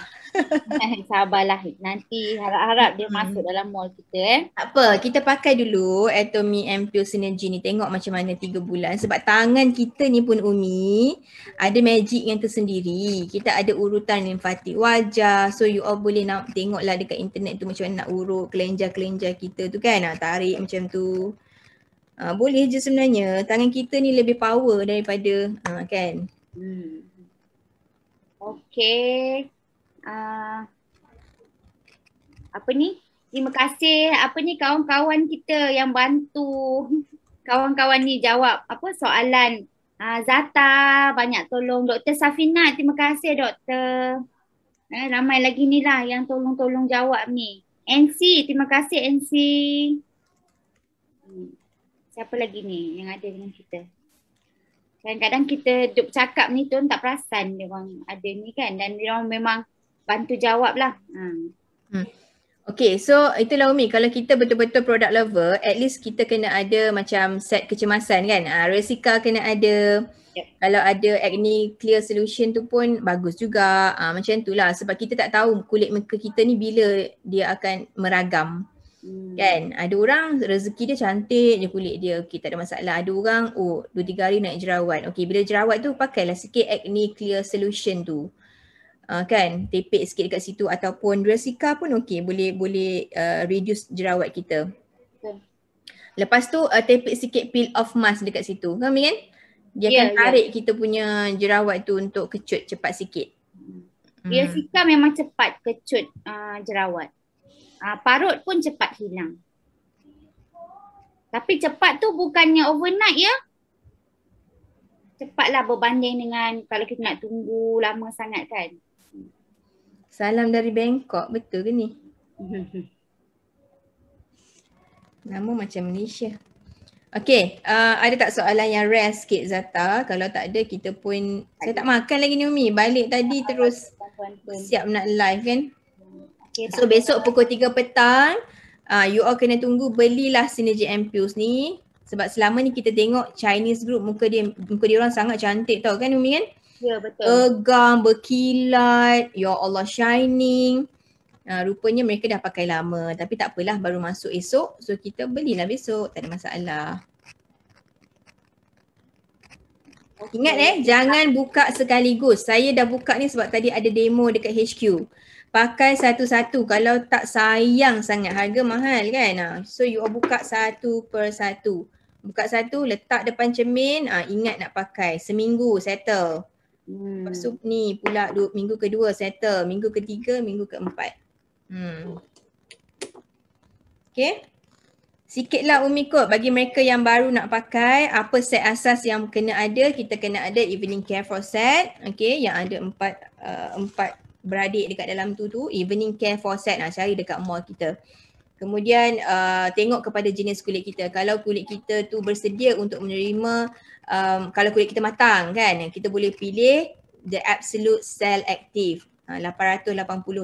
Sabarlah, nanti harap-harap dia masuk dalam mall kita. Tak apa, kita pakai dulu Atomy Ampule Synergy ni, tengok macam mana 3 bulan. Sebab tangan kita ni pun Umi ada magic yang tersendiri. Kita ada urutan limfatik wajah. So you all boleh nak tengoklah dekat internet tu macam mana nak urut kelenjar-kelenjar kita tu kan. Tarik macam tu. Boleh je sebenarnya. Tangan kita ni lebih power daripada kan. Okay. Terima kasih kawan-kawan kita yang bantu kawan-kawan ni jawab soalan Zata, banyak tolong Dr. Safina, terima kasih doktor. Ramai lagi ni lah yang tolong jawab ni. NC, terima kasih NC. Siapa lagi ni yang ada dengan kita? Kadang-kadang kita duduk cakap ni tu tak perasan dia orang ada ni kan, dan dia orang memang bantu jawab lah. Okay, so itulah Umi, kalau kita betul-betul product lover, at least kita kena ada macam set kecemasan kan. Resika kena ada, Yep. Kalau ada acne clear solution tu pun bagus juga. Macam tu lah, sebab kita tak tahu kulit muka kita ni bila dia akan meragam. Kan? Ada orang rezeki dia cantik je kulit dia. Okay, tak ada masalah. Ada orang 2-3 hari naik jerawat. Okay, bila jerawat tu pakailah sikit acne clear solution tu. Kan, tepek sikit dekat situ ataupun Durasica pun okey, boleh reduce jerawat kita. Betul. Lepas tu tepek sikit peel off mask dekat situ. Kan Min? Dia akan tarik kita punya jerawat tu untuk kecut cepat sikit. Durasica memang cepat kecut jerawat. Parut pun cepat hilang. Tapi cepat tu bukannya overnight ya. Cepatlah berbanding dengan kalau kita nak tunggu lama sangat kan. Salam dari Bangkok, betul ke ni? Nama macam Malaysia. Okay, ada tak soalan yang rare sikit Zata? Kalau tak ada kita pun, saya tak makan lagi ni Umi. Balik tadi terus siap nak live kan. Okay, so besok pukul 3 petang, you all kena tunggu belilah Synergy Ampules ni. Sebab selama ni kita tengok Chinese group muka dia orang sangat cantik tau kan Umi kan? Ya betul. Tegam, berkilat, ya Allah shining. Rupanya mereka dah pakai lama tapi tak apalah, baru masuk esok. So kita belilah besok, tak ada masalah. Okay. Ingat jangan buka sekaligus. Saya dah buka ni sebab tadi ada demo dekat HQ. Pakai satu-satu, kalau tak sayang sangat, harga mahal kan. So you all buka satu per satu. Buka satu, letak depan cermin, ingat nak pakai. Seminggu settle. Lepas tu ni pula minggu kedua settle, minggu ketiga, minggu keempat. Okay. Sikitlah Umi kot bagi mereka yang baru nak pakai, apa set asas yang kena ada. Kita kena ada evening care for set. Okay, yang ada empat beradik dekat dalam tu evening care for set. Cari dekat mall kita. Kemudian tengok kepada jenis kulit kita. Kalau kulit kita tu bersedia untuk menerima, kalau kulit kita matang kan, kita boleh pilih the Absolute Cell Active 880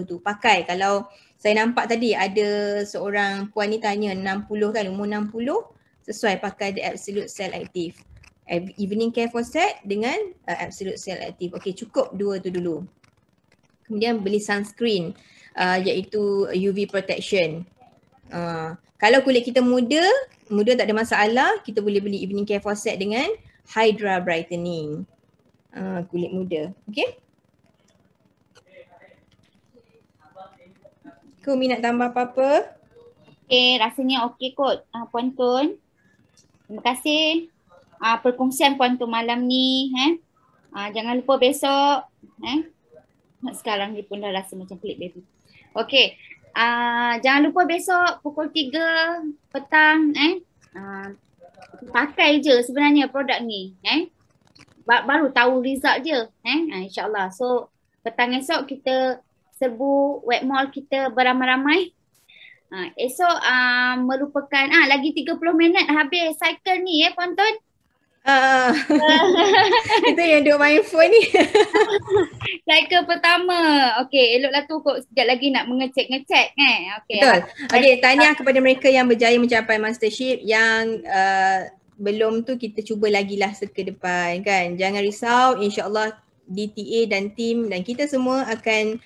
tu. Pakai. Kalau saya nampak tadi ada seorang puan ni tanya 60 kan, umur 60, sesuai pakai the Absolute Cell Active. Evening care for set dengan Absolute Cell Active. Okay, cukup dua tu dulu. Kemudian beli sunscreen iaitu UV protection. Kalau kulit kita muda tak ada masalah, kita boleh beli evening care for set dengan Hydra Brightening. Kulit muda. Okay. Kau nak tambah apa-apa? Okay, rasanya okey kot Puan Tun. Terima kasih perkongsian Puan Tun malam ni. Jangan lupa besok. Sekarang ni pun dah rasa macam pelik baby. Okay. Jangan lupa besok pukul 3 petang. Pakai je sebenarnya produk ni. Baru tahu result je. InsyaAllah. So petang esok kita serbu web mall kita beramai-ramai. Esok merupakan lagi 30 minit habis cycle ni Puan Tun. Kita yang duk main phone ni. Cycle pertama. Okey, eloklah tu kok sekejap lagi nak mengecek-ngecek kan. Okey. Betul. Okey, tahniah kepada mereka yang berjaya mencapai mastership. Yang belum tu kita cuba lagi lah ke depan kan. Jangan risau, insya-Allah DTA dan tim dan kita semua akan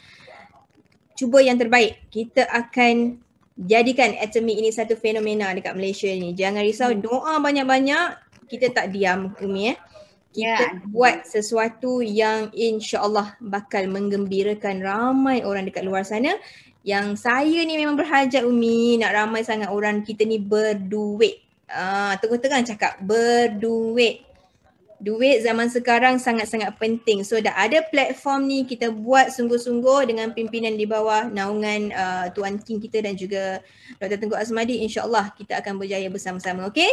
cuba yang terbaik. Kita akan jadikan Atomy ini satu fenomena dekat Malaysia ni. Jangan risau, doa banyak-banyak. Kita tak diam Umi Kita buat sesuatu yang insya-Allah bakal menggembirakan ramai orang dekat luar sana. Yang saya ni memang berhajat Umi, nak ramai sangat orang kita ni berduit. Terang-terang cakap berduit. Duit zaman sekarang sangat-sangat penting. So dah ada platform ni, kita buat sungguh-sungguh dengan pimpinan di bawah naungan Tuan King kita dan juga Dr. Tengku Azmadi. InsyaAllah kita akan berjaya bersama-sama. Okay?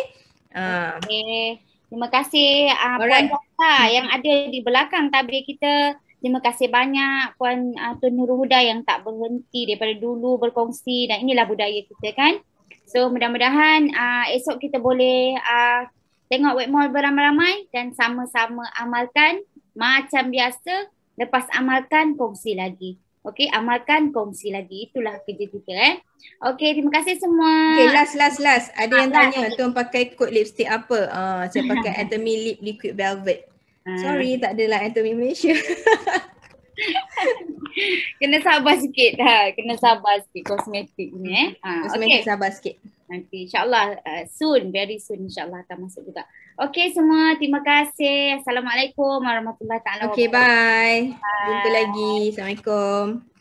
Okay. Terima kasih Puan Data yang ada di belakang tabir kita. Terima kasih banyak Puan Tun Nurul Huda yang tak berhenti daripada dulu berkongsi, dan inilah budaya kita kan. So mudah-mudahan esok kita boleh tengok web mall beramai-ramai dan sama-sama amalkan macam biasa. Lepas amalkan, kongsi lagi. Okey, amalkan, kongsi lagi. Itulah kerja kita Okey, terima kasih semua. Okay, last. Ada yang tanya, Tuan pakai kod lipstick apa? Saya pakai Atomy Lip Liquid Velvet. Sorry, tak adalah anatomi Malaysia. Kena sabar sikit kena sabar sikit kosmetik ni Kosmetik sabar sikit. Nanti insyaAllah soon, very soon insyaAllah akan masuk juga. Okay semua, terima kasih. Assalamualaikum warahmatullahi taala wabarakatuh. Okay, bye. Jumpa lagi. Assalamualaikum.